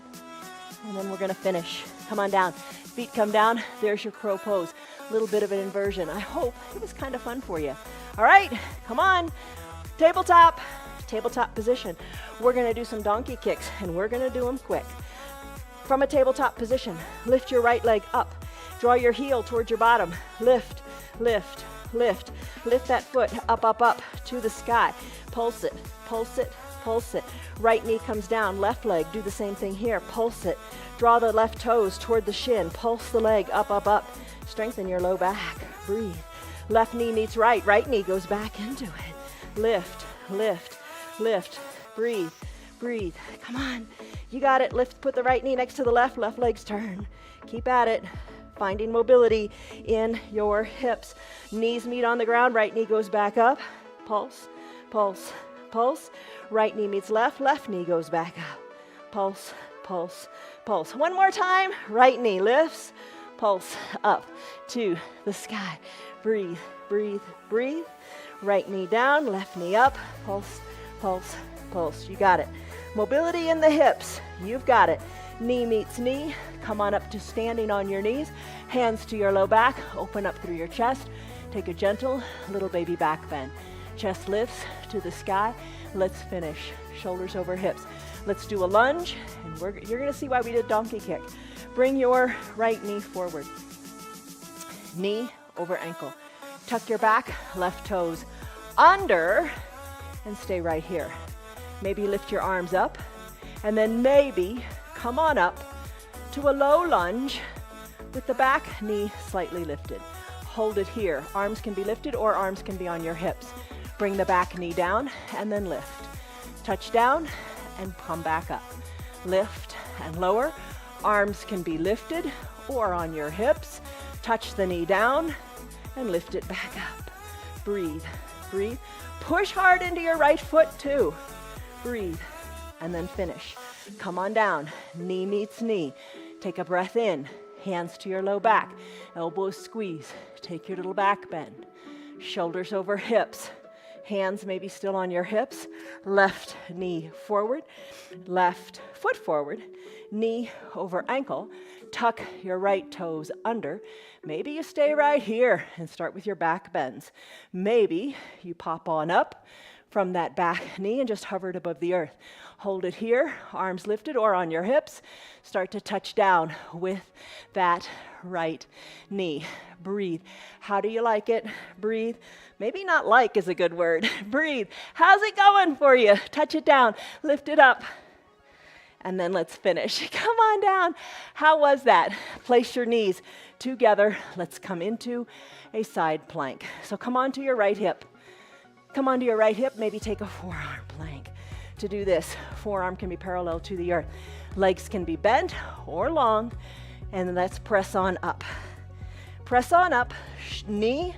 And then we're gonna finish. Come on down, feet come down, there's your crow pose. A little bit of an inversion. I hope it was kind of fun for you. All right, come on, tabletop position. We're gonna do some donkey kicks, and we're gonna do them quick. From a tabletop position, lift your right leg up. Draw your heel towards your bottom. Lift, lift, lift. Lift that foot up, up, up to the sky. Pulse it, pulse it, pulse it. Right knee comes down, left leg, do the same thing here. Pulse it. Draw the left toes toward the shin. Pulse the leg up, up, up. Strengthen your low back. Breathe. Left knee meets right. Right knee goes back into it. Lift, lift, lift. Breathe, breathe. Come on. You got it. Lift, put the right knee next to the left. Left leg's turn. Keep at it. Finding mobility in your hips. Knees meet on the ground. Right knee goes back up. Pulse, pulse, pulse. Right knee meets left. Left knee goes back up. Pulse, pulse, pulse. One more time. Right knee lifts. Pulse up to the sky. Breathe, breathe, breathe. Right knee down. Left knee up. Pulse, pulse, pulse. You got it. Mobility in the hips. You've got it. Knee meets knee. Come on up to standing on your knees. Hands to your low back. Open up through your chest. Take a gentle little baby back bend. Chest lifts to the sky. Let's finish. Shoulders over hips. Let's do a lunge, and you're going to see why we did donkey kick. Bring your right knee forward. Knee over ankle. Tuck your back, left toes under, and stay right here. Maybe lift your arms up, and then maybe come on up to a low lunge with the back knee slightly lifted. Hold it here. Arms can be lifted or arms can be on your hips. Bring the back knee down and then lift. Touch down and come back up. Lift and lower. Arms can be lifted or on your hips. Touch the knee down and lift it back up. Breathe, breathe. Push hard into your right foot too. Breathe and then finish. Come on down. Knee meets knee. Take a breath in. Hands to your low back. Elbows squeeze. Take your little back bend. Shoulders over hips. Hands maybe still on your hips. Left knee forward. Left foot forward. Knee over ankle. Tuck your right toes under. Maybe you stay right here and start with your back bends. Maybe you pop on up from that back knee and just hover it above the earth. Hold it here, arms lifted or on your hips. Start to touch down with that right knee. Breathe. How do you like it? Breathe. Maybe not like is a good word. Breathe. How's it going for you? Touch it down, lift it up. And then let's finish. Come on down. How was that? Place your knees together. Let's come into a side plank. So come onto your right hip. Come onto your right hip. Maybe take a forearm plank. To do this, forearm can be parallel to the earth. Legs can be bent or long. And let's press on up. Press on up. Knees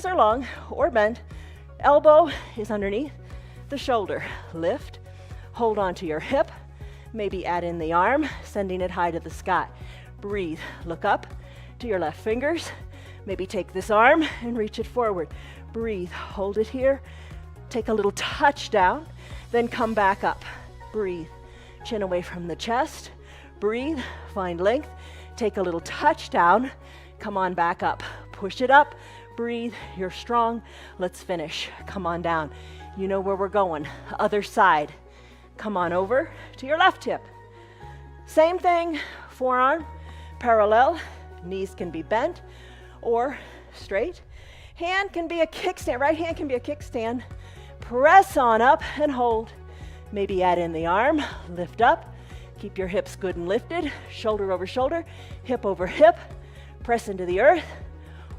are long or bent. Elbow is underneath the shoulder. Lift. Hold on to your hip. Maybe add in the arm, sending it high to the sky. Breathe. Look up to your left fingers. Maybe take this arm and reach it forward. Breathe. Hold it here. Take a little touch down, then come back up. Breathe. Chin away from the chest. Breathe. Find length. Take a little touch down. Come on back up. Push it up. Breathe. You're strong. Let's finish. Come on down. You know where we're going. Other side. Come on over to your left hip. Same thing, forearm, parallel. Knees can be bent or straight. Hand can be a kickstand. Right hand can be a kickstand. Press on up and hold. Maybe add in the arm, lift up. Keep your hips good and lifted. Shoulder over shoulder, hip over hip. Press into the earth.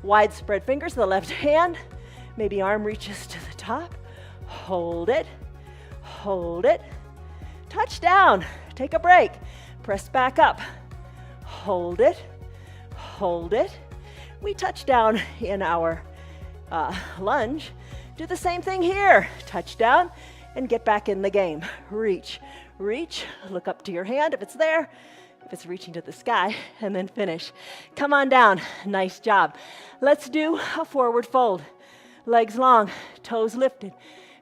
Wide spread fingers to the left hand. Maybe arm reaches to the top. Hold it. Hold it. Touch down. Take a break. Press back up. Hold it. Hold it. We touch down in our lunge. Do the same thing here. Touch down and get back in the game. Reach. Reach. Look up to your hand if it's there. If it's reaching to the sky. And then finish. Come on down. Nice job. Let's do a forward fold. Legs long. Toes lifted.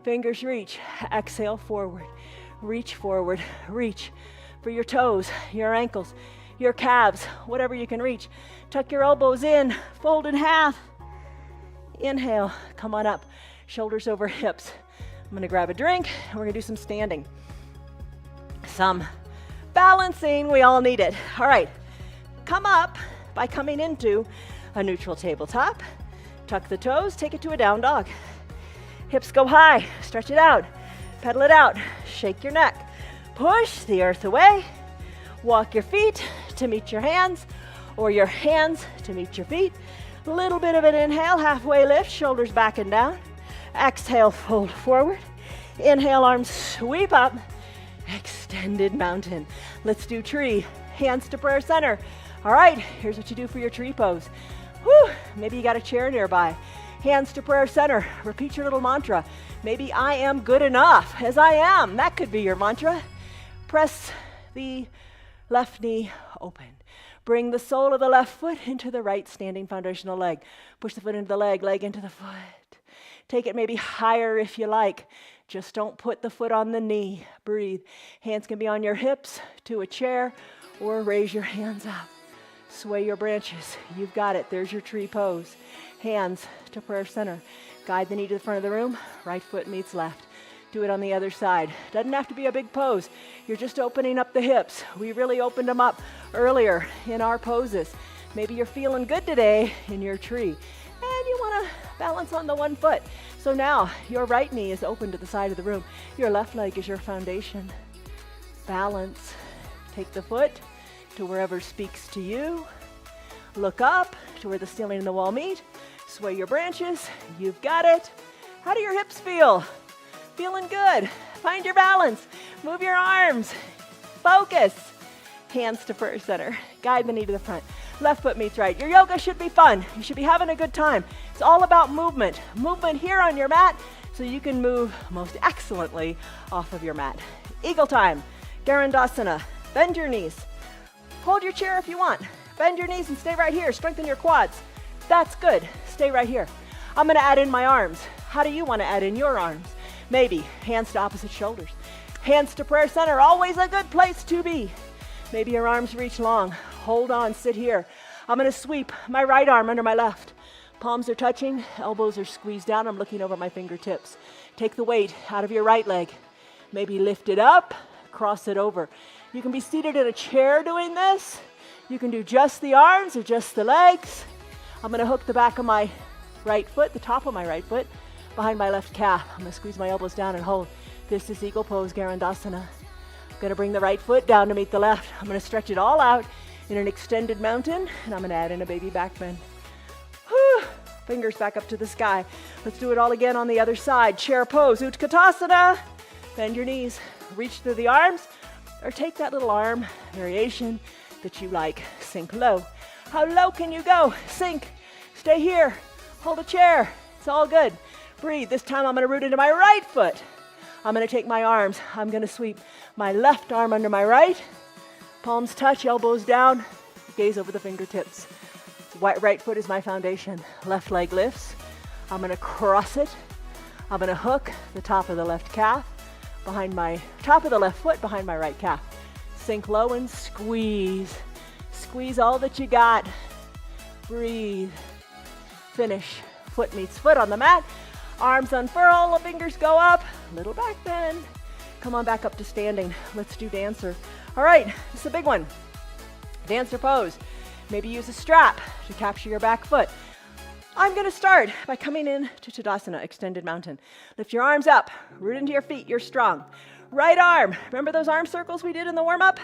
Fingers reach. Exhale forward. Reach forward. Reach for your toes, your ankles, your calves, whatever you can reach. Tuck your elbows in. Fold in half. Inhale. Come on up. Shoulders over hips. I'm going to grab a drink and we're going to do some standing. Some balancing. We all need it. All right. Come up by coming into a neutral tabletop. Tuck the toes. Take it to a down dog. Hips go high, stretch it out, pedal it out, shake your neck, push the earth away, walk your feet to meet your hands, or your hands to meet your feet. A little bit of an inhale, halfway lift, shoulders back and down. Exhale, fold forward. Inhale, arms sweep up, extended mountain. Let's do tree, hands to prayer center. All right, here's what you do for your tree pose. Whew, maybe you got a chair nearby. Hands to prayer center. Repeat your little mantra. Maybe I am good enough as I am. That could be your mantra. Press the left knee open. Bring the sole of the left foot into the right standing foundational leg. Push the foot into the leg, leg into the foot. Take it maybe higher if you like. Just don't put the foot on the knee. Breathe. Hands can be on your hips to a chair or raise your hands up. Sway your branches. You've got it. There's your tree pose. Hands to prayer center. Guide the knee to the front of the room. Right foot meets left. Do it on the other side. Doesn't have to be a big pose. You're just opening up the hips. We really opened them up earlier in our poses. Maybe you're feeling good today in your tree and you want to balance on the one foot. So now your right knee is open to the side of the room. Your left leg is your foundation. Balance. Take the foot to wherever speaks to you. Look up to where the ceiling and the wall meet. Sway your branches. You've got it. How do your hips feel? Feeling good. Find your balance. Move your arms. Focus. Hands to first center. Guide the knee to the front. Left foot meets right. Your yoga should be fun. You should be having a good time. It's all about movement. Movement here on your mat so you can move most excellently off of your mat. Eagle time. Garandasana. Bend your knees. Hold your chair if you want. Bend your knees and stay right here. Strengthen your quads. That's good. Stay right here. I'm going to add in my arms. How do you want to add in your arms? Maybe hands to opposite shoulders. Hands to prayer center, always a good place to be. Maybe your arms reach long. Hold on, sit here. I'm going to sweep my right arm under my left. Palms are touching, elbows are squeezed down. I'm looking over my fingertips. Take the weight out of your right leg. Maybe lift it up, cross it over. You can be seated in a chair doing this. You can do just the arms or just the legs. I'm going to hook the back of my right foot, the top of my right foot, behind my left calf. I'm going to squeeze my elbows down and hold. This is Eagle Pose, Garandasana. I'm going to bring the right foot down to meet the left. I'm going to stretch it all out in an extended mountain, and I'm going to add in a baby back bend. Whew. Fingers back up to the sky. Let's do it all again on the other side. Chair pose, Utkatasana. Bend your knees, reach through the arms, or take that little arm variation that you like. Sink low. How low can you go? Sink. Stay here. Hold a chair. It's all good. Breathe. This time I'm going to root into my right foot. I'm going to take my arms. I'm going to sweep my left arm under my right. Palms touch, elbows down. Gaze over the fingertips. Right foot is my foundation. Left leg lifts. I'm going to cross it. I'm going to hook the top of the left calf behind my top of the left foot behind my right calf. Sink low and squeeze. Squeeze all that you got. Breathe. Finish. Foot meets foot on the mat. Arms unfurl, fingers go up. Little back bend. Come on back up to standing. Let's do dancer. All right, this is a big one. Dancer pose. Maybe use a strap to capture your back foot. I'm going to start by coming in to Tadasana, extended mountain. Lift your arms up. Root into your feet. You're strong. Right arm. Remember those arm circles we did in the warm-up?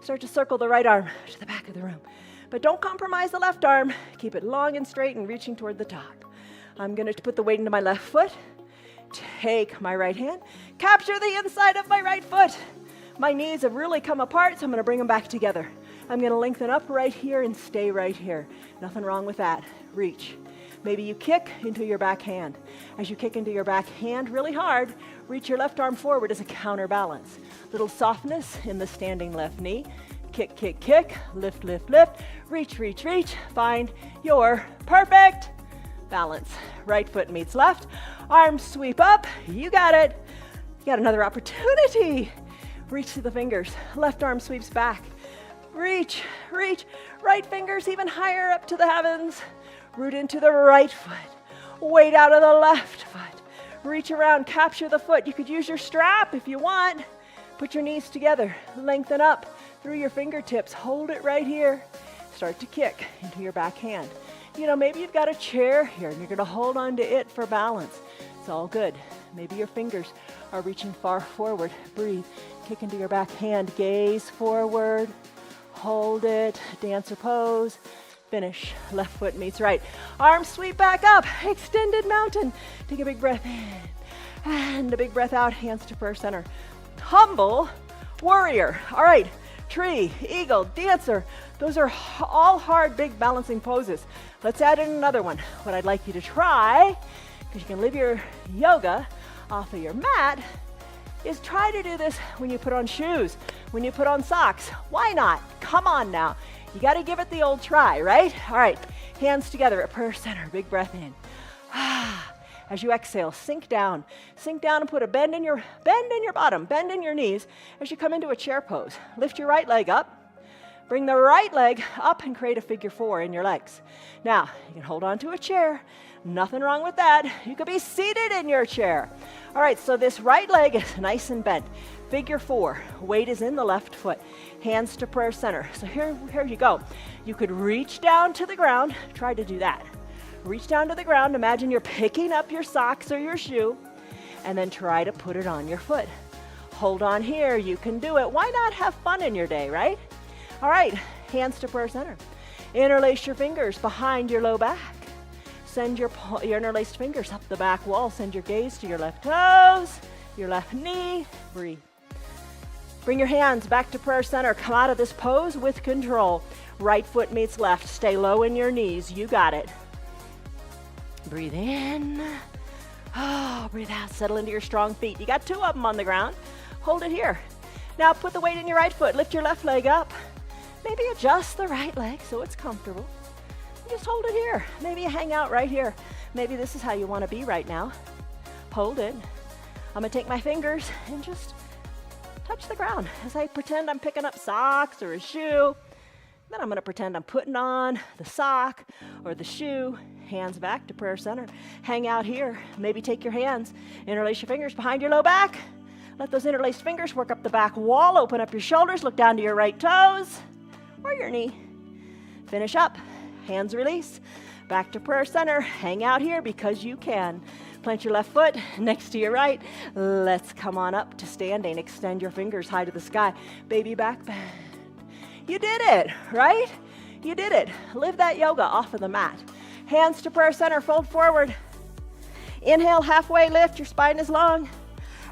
Start to circle the right arm to the back of the room. But don't compromise the left arm. Keep it long and straight and reaching toward the top. I'm going to put the weight into my left foot. Take my right hand. Capture the inside of my right foot. My knees have really come apart, so I'm going to bring them back together. I'm going to lengthen up right here and stay right here. Nothing wrong with that. Reach. Maybe you kick into your back hand. As you kick into your back hand really hard, reach your left arm forward as a counterbalance. Little softness in the standing left knee. Kick, kick, kick. Lift, lift, lift. Reach, reach, reach. Find your perfect balance. Right foot meets left. Arms sweep up. You got it. You got another opportunity. Reach through the fingers. Left arm sweeps back. Reach, reach. Right fingers even higher up to the heavens. Root into the right foot. Weight out of the left foot. Reach around, capture the foot. You could use your strap if you want. Put your knees together. Lengthen up through your fingertips. Hold it right here. Start to kick into your back hand. You know, maybe you've got a chair here and you're going to hold on to it for balance. It's all good. Maybe your fingers are reaching far forward. Breathe. Kick into your back hand. Gaze forward. Hold it. Dancer pose. Finish. Left foot meets right. Arms sweep back up. Extended mountain. Take a big breath in and a big breath out. Hands to prayer center. Humble warrior. All right. Tree, eagle, dancer. Those are all hard, big balancing poses. Let's add in another one. What I'd like you to try, because you can live your yoga off of your mat, is try to do this when you put on shoes, when you put on socks. Why not? Come on now. You got to give it the old try, right? All right. Hands together at prayer center. Big breath in. As you exhale, sink down. Sink down and put a bend in your bottom, bend in your knees as you come into a chair pose. Lift your right leg up. Bring the right leg up and create a figure 4 in your legs. Now, you can hold on to a chair. Nothing wrong with that. You could be seated in your chair. All right, so this right leg is nice and bent. Figure 4. Weight is in the left foot. Hands to prayer center. So here you go. You could reach down to the ground. Try to do that. Reach down to the ground. Imagine you're picking up your socks or your shoe, and then try to put it on your foot. Hold on here. You can do it. Why not have fun in your day, right? All right, hands to prayer center. Interlace your fingers behind your low back. Send your interlaced fingers up the back wall. Send your gaze to your left toes, your left knee. Breathe. Bring your hands back to prayer center. Come out of this pose with control. Right foot meets left. Stay low in your knees. You got it. Breathe in. Oh, breathe out. Settle into your strong feet. You got 2 of them on the ground. Hold it here. Now put the weight in your right foot. Lift your left leg up. Maybe adjust the right leg so it's comfortable. Just hold it here. Maybe you hang out right here. Maybe this is how you want to be right now. Hold it. I'm going to take my fingers and just touch the ground as I pretend I'm picking up socks or a shoe. Then I'm going to pretend I'm putting on the sock or the shoe. Hands back to prayer center. Hang out here. Maybe take your hands, interlace your fingers behind your low back. Let those interlaced fingers work up the back wall. Open up your shoulders. Look down to your right toes or your knee. Finish up. Hands release. Back to prayer center. Hang out here because you can. Plant your left foot next to your right. Let's come on up to standing. Extend your fingers high to the sky. Baby back bend. You did it, right? You did it. Live that yoga off of the mat. Hands to prayer center. Fold forward. Inhale, halfway lift. Your spine is long.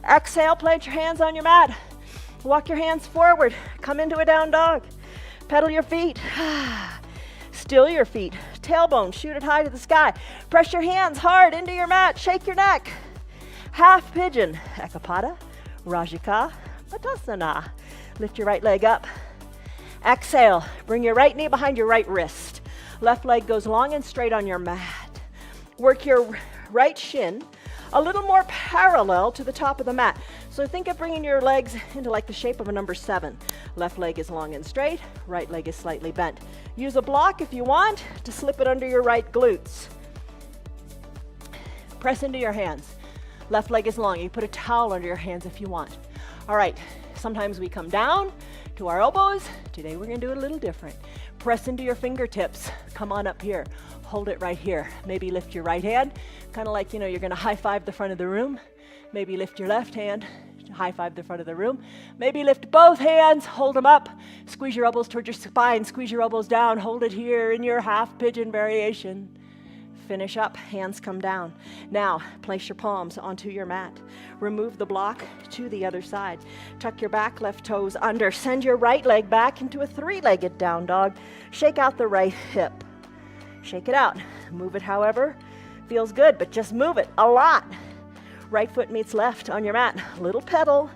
Exhale, plant your hands on your mat. Walk your hands forward. Come into a down dog. Pedal your feet. Still your feet. Tailbone, shoot it high to the sky. Press your hands hard into your mat. Shake your neck. Half pigeon. Ekapada, Rajika, Matasana. Lift your right leg up. Exhale. Bring your right knee behind your right wrist. Left leg goes long and straight on your mat. Work your right shin a little more parallel to the top of the mat. So think of bringing your legs into like the shape of a number 7. Left leg is long and straight, right leg is slightly bent. Use a block if you want to slip it under your right glutes. Press into your hands. Left leg is long. You put a towel under your hands if you want. All right, sometimes we come down to our elbows. Today we're gonna do it a little different. Press into your fingertips. Come on up here. Hold it right here. Maybe lift your right hand, kind of like, you're gonna high five the front of the room. Maybe lift your left hand, high five the front of the room. Maybe lift both hands, hold them up. Squeeze your elbows towards your spine, squeeze your elbows down. Hold it here in your half pigeon variation. Finish up, hands come down. Now, place your palms onto your mat. Remove the block to the other side. Tuck your back left toes under. Send your right leg back into a 3-legged down dog. Shake out the right hip. Shake it out. Move it however feels good, but just move it a lot. Right foot meets left on your mat. Little pedal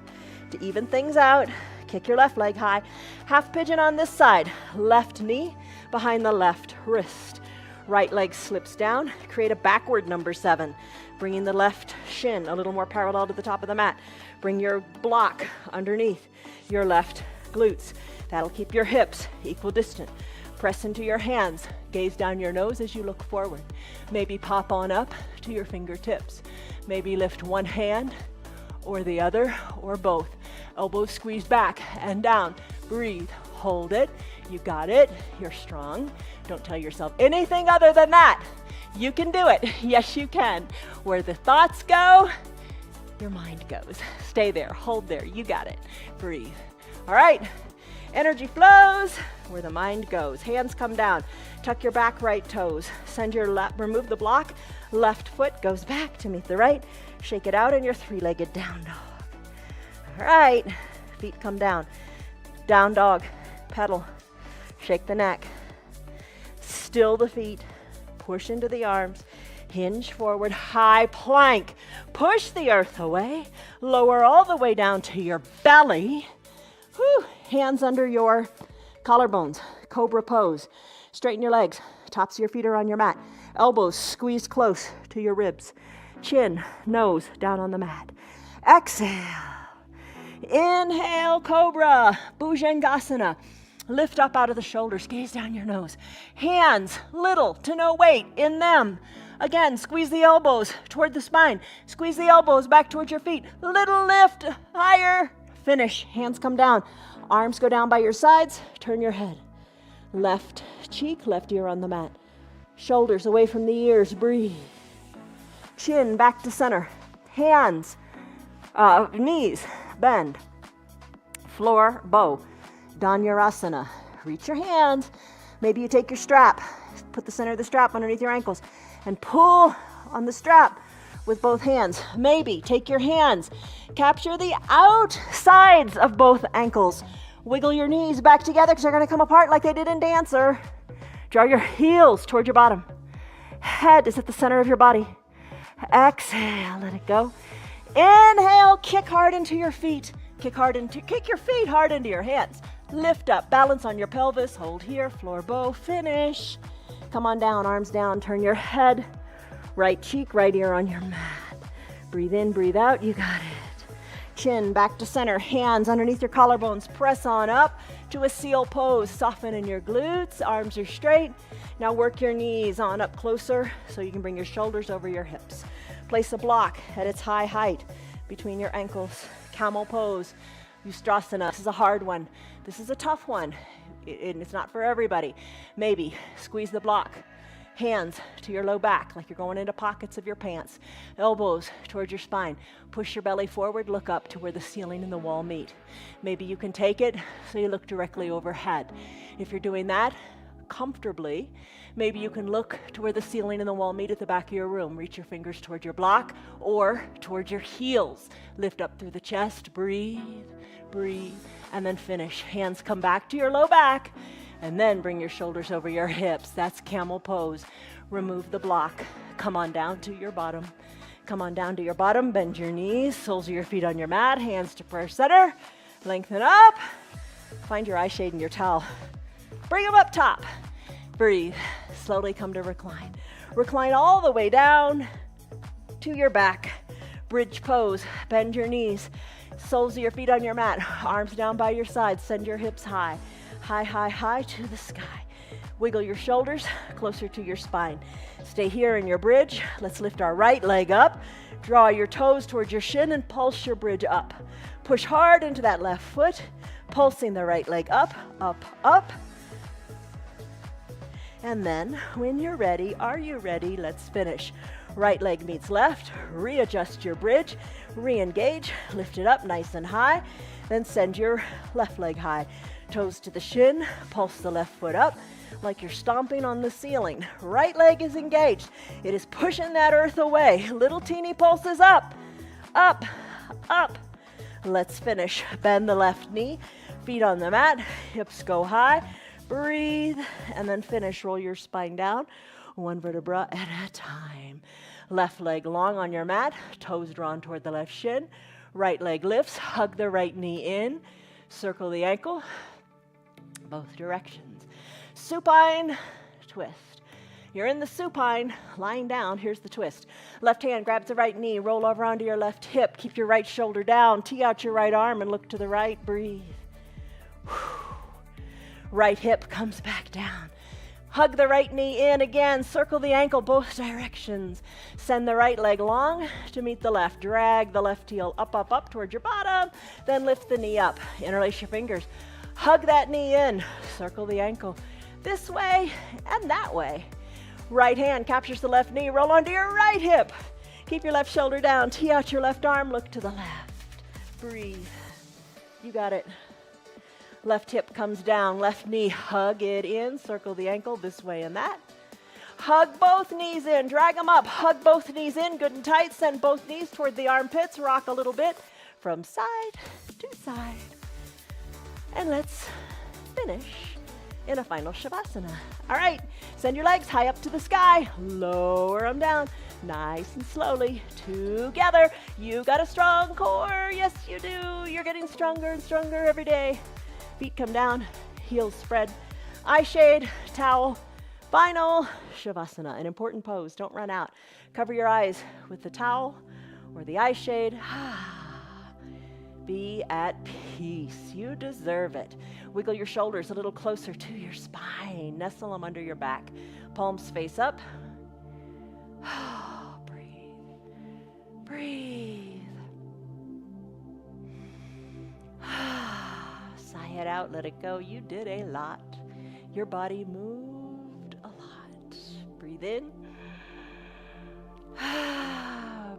to even things out. Kick your left leg high. Half pigeon on this side. Left knee behind the left wrist. Right leg slips down. Create a backward number 7. Bringing the left shin a little more parallel to the top of the mat. Bring your block underneath your left glutes. That'll keep your hips equal distant. Press into your hands. Gaze down your nose as you look forward. Maybe pop on up to your fingertips. Maybe lift one hand or the other or both. Elbows squeezed back and down. Breathe. Hold it. You got it. You're strong. Don't tell yourself anything other than that. You can do it. Yes, you can. Where the thoughts go, your mind goes. Stay there. Hold there. You got it. Breathe. All right. Energy flows where the mind goes. Hands come down. Tuck your back right toes. Send your left, remove the block. Left foot goes back to meet the right. Shake it out in your 3-legged down dog. All right. Feet come down. Down dog. Pedal. Shake the neck. Still the feet. Push into the arms. Hinge forward. High plank. Push the earth away. Lower all the way down to your belly. Whew. Hands under your collarbones. Cobra pose. Straighten your legs. Tops of your feet are on your mat. Elbows squeezed close to your ribs. Chin, nose down on the mat. Exhale. Inhale, cobra. Bhujangasana. lift up out of the shoulders, gaze down your nose. Hands, little to no weight in them. Again, squeeze the elbows toward the spine. Squeeze the elbows back towards your feet. Little lift, higher. Finish, hands come down. Arms go down by your sides, turn your head. Left cheek, left ear on the mat. Shoulders away from the ears, breathe. Chin back to center. Hands, knees, bend. Floor, bow. Dhanurasana. Reach your hands. Maybe you take your strap. Put the center of the strap underneath your ankles and pull on the strap with both hands. Maybe take your hands. Capture the outsides of both ankles. Wiggle your knees back together because they're going to come apart like they did in Dancer. Draw your heels toward your bottom. Head is at the center of your body. Exhale, let it go. Inhale, kick hard into your feet. Kick your feet hard into your hands. Lift up, balance on your pelvis. Hold here, floor bow, finish. Come on down, arms down, turn your head. Right cheek, right ear on your mat. Breathe in, breathe out, you got it. Chin back to center, hands underneath your collarbones. Press on up to a seal pose. Soften in your glutes, arms are straight. Now work your knees on up closer so you can bring your shoulders over your hips. Place a block at its high height between your ankles. Camel pose, Ustrasana. This is a hard one. This is a tough one. It's not for everybody. Maybe squeeze the block. Hands to your low back like you're going into pockets of your pants. Elbows towards your spine. Push your belly forward, look up to where the ceiling and the wall meet. Maybe you can take it so you look directly overhead. If you're doing that comfortably, maybe you can look to where the ceiling and the wall meet at the back of your room. Reach your fingers toward your block or towards your heels. Lift up through the chest, breathe, breathe, and then finish. Hands come back to your low back. And then bring your shoulders over your hips. That's camel pose. Remove the block. Come on down to your bottom. Come on down to your bottom. Bend your knees. Soles of your feet on your mat. Hands to prayer center. Lengthen up. Find your eye shade and your towel. Bring them up top. Breathe. Slowly come to recline. Recline all the way down to your back. Bridge pose. Bend your knees. Soles of your feet on your mat. Arms down by your sides. Send your hips high. High, high, high to the sky. Wiggle your shoulders closer to your spine. Stay here in your bridge. Let's lift our right leg up. Draw your toes towards your shin and pulse your bridge up. Push hard into that left foot, pulsing the right leg up, up, up. And then when you're ready, are you ready? Let's finish. Right leg meets left. Readjust your bridge. Re-engage. Lift it up nice and high. Then send your left leg high. Toes to the shin, pulse the left foot up like you're stomping on the ceiling. Right leg is engaged. It is pushing that earth away. Little teeny pulses up, up, up. Let's finish. Bend the left knee, feet on the mat, hips go high. Breathe, and then finish. Roll your spine down, one vertebra at a time. Left leg long on your mat, toes drawn toward the left shin. Right leg lifts, hug the right knee in, circle the ankle, both directions. Supine twist. You're in the supine, lying down. Here's the twist. Left hand grabs the right knee, roll over onto your left hip. Keep your right shoulder down. Tee out your right arm and look to the right. Breathe. Right hip comes back down. Hug the right knee in again. Circle the ankle both directions. Send the right leg long to meet the left. Drag the left heel up, up, up toward your bottom. Then lift the knee up. Interlace your fingers. Hug that knee in. Circle the ankle this way and that way. Right hand captures the left knee. Roll onto your right hip. Keep your left shoulder down. Tee out your left arm. Look to the left. Breathe. You got it. Left hip comes down. Left knee. Hug it in. Circle the ankle this way and that. Hug both knees in. Drag them up. Hug both knees in. Good and tight. Send both knees toward the armpits. Rock a little bit from side to side. And let's finish in a final Shavasana. All right, send your legs high up to the sky. Lower them down, nice and slowly. Together, you got a strong core. Yes, you do. You're getting stronger and stronger every day. Feet come down, heels spread. Eye shade, towel, final Shavasana. An important pose, don't run out. Cover your eyes with the towel or the eye shade. Be at peace. You deserve it. Wiggle your shoulders a little closer to your spine. Nestle them under your back. Palms face up. Breathe. Breathe. Sigh it out. Let it go. You did a lot. Your body moved a lot. Breathe in.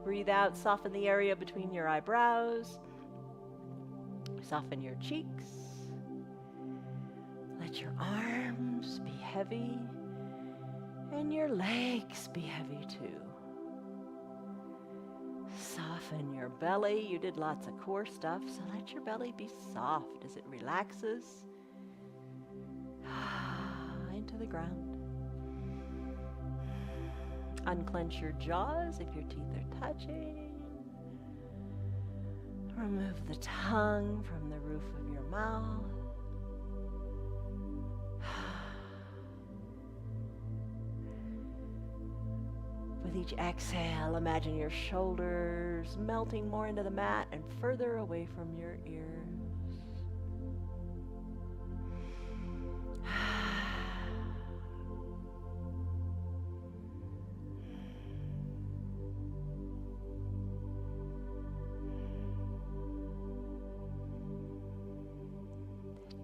Breathe out. Soften the area between your eyebrows. Soften your cheeks. Let your arms be heavy and your legs be heavy too. Soften your belly. You did lots of core stuff, so let your belly be soft as it relaxes into the ground. Unclench your jaws if your teeth are touching. Remove the tongue from the roof of your mouth. With each exhale, imagine your shoulders melting more into the mat and further away from your ears.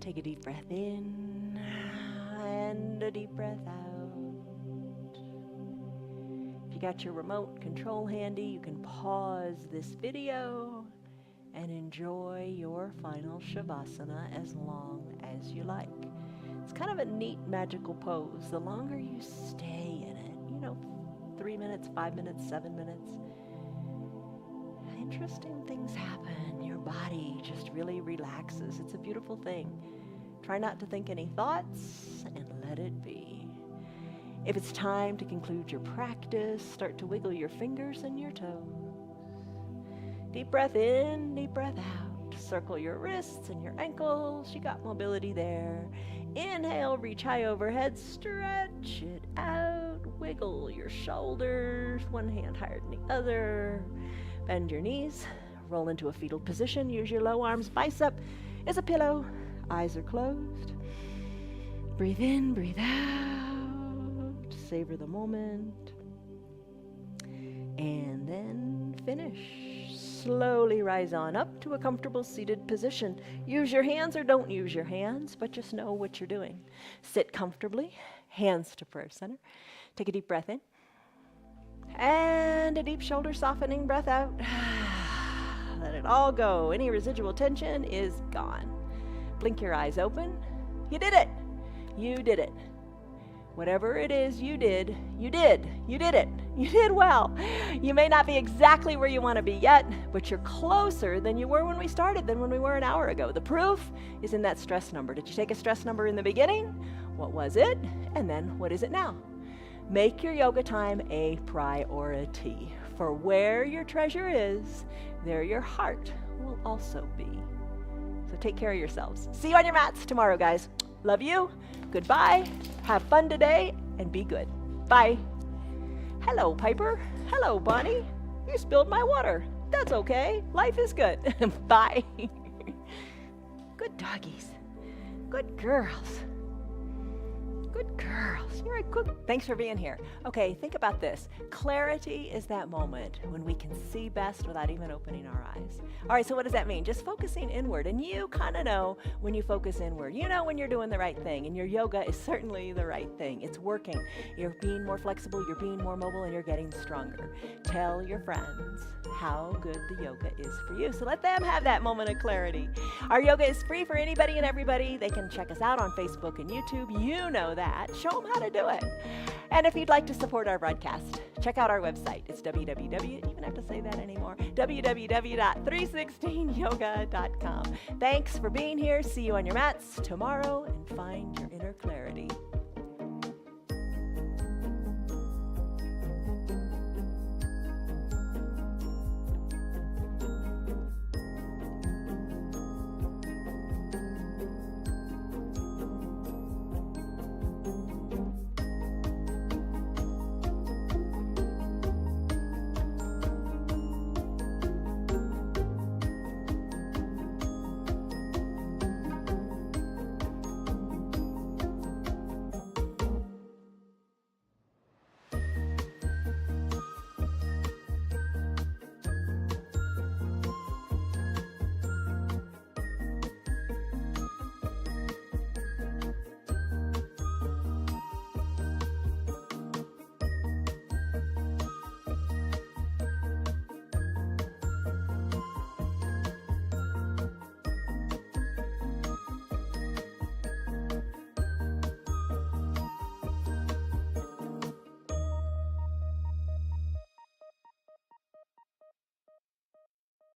Take a deep breath in and a deep breath out. If you got your remote control handy, you can pause this video and enjoy your final Shavasana as long as you like. It's kind of a neat, magical pose. The longer you stay in it, 3 minutes, 5 minutes, 7 minutes, interesting things happen. Your body just really relaxes. It's a beautiful thing. Try not to think any thoughts and let it be. If it's time to conclude your practice, start to wiggle your fingers and your toes. Deep breath in, deep breath out. Circle your wrists and your ankles. You got mobility there. Inhale, reach high overhead, stretch it out. Wiggle your shoulders, one hand higher than the other. Bend your knees, roll into a fetal position. Use your low arms. Bicep is a pillow. Eyes are closed. Breathe in, breathe out. Savor the moment. And then finish. Slowly rise on up to a comfortable seated position. Use your hands or don't use your hands, but just know what you're doing. Sit comfortably, hands to prayer center. Take a deep breath in. And a deep shoulder softening breath out. Let it all go. Any residual tension is gone. Blink your eyes open. You did it. You did it. Whatever it is you did, you did. You did it. You did well. You may not be exactly where you want to be yet, but you're closer than you were when we started, than when we were an hour ago. The proof is in that stress number. Did you take a stress number in the beginning? What was it? And then what is it now? Make your yoga time a priority. For where your treasure is, there your heart will also be. So take care of yourselves. See you on your mats tomorrow, guys. Love you. Goodbye. Have fun today and be good. Bye. Hello, Piper. Hello, Bonnie. You spilled my water. That's okay. Life is good. Bye. Good doggies. Good girls. Good girls. You're a good. Thanks for being here. Okay, think about this. Clarity is that moment when we can see best without even opening our eyes. All right, so what does that mean? Just focusing inward. And you kind of know when you focus inward. You know when you're doing the right thing. And your yoga is certainly the right thing. It's working. You're being more flexible, you're being more mobile, and you're getting stronger. Tell your friends how good the yoga is for you. So let them have that moment of clarity. Our yoga is free for anybody and everybody. They can check us out on Facebook and YouTube. You know that. Show them how to do it. And if you'd like to support our broadcast, check out our website. It's you don't even have to say that anymore, www.316yoga.com. Thanks for being here. See you on your mats tomorrow and find your inner clarity.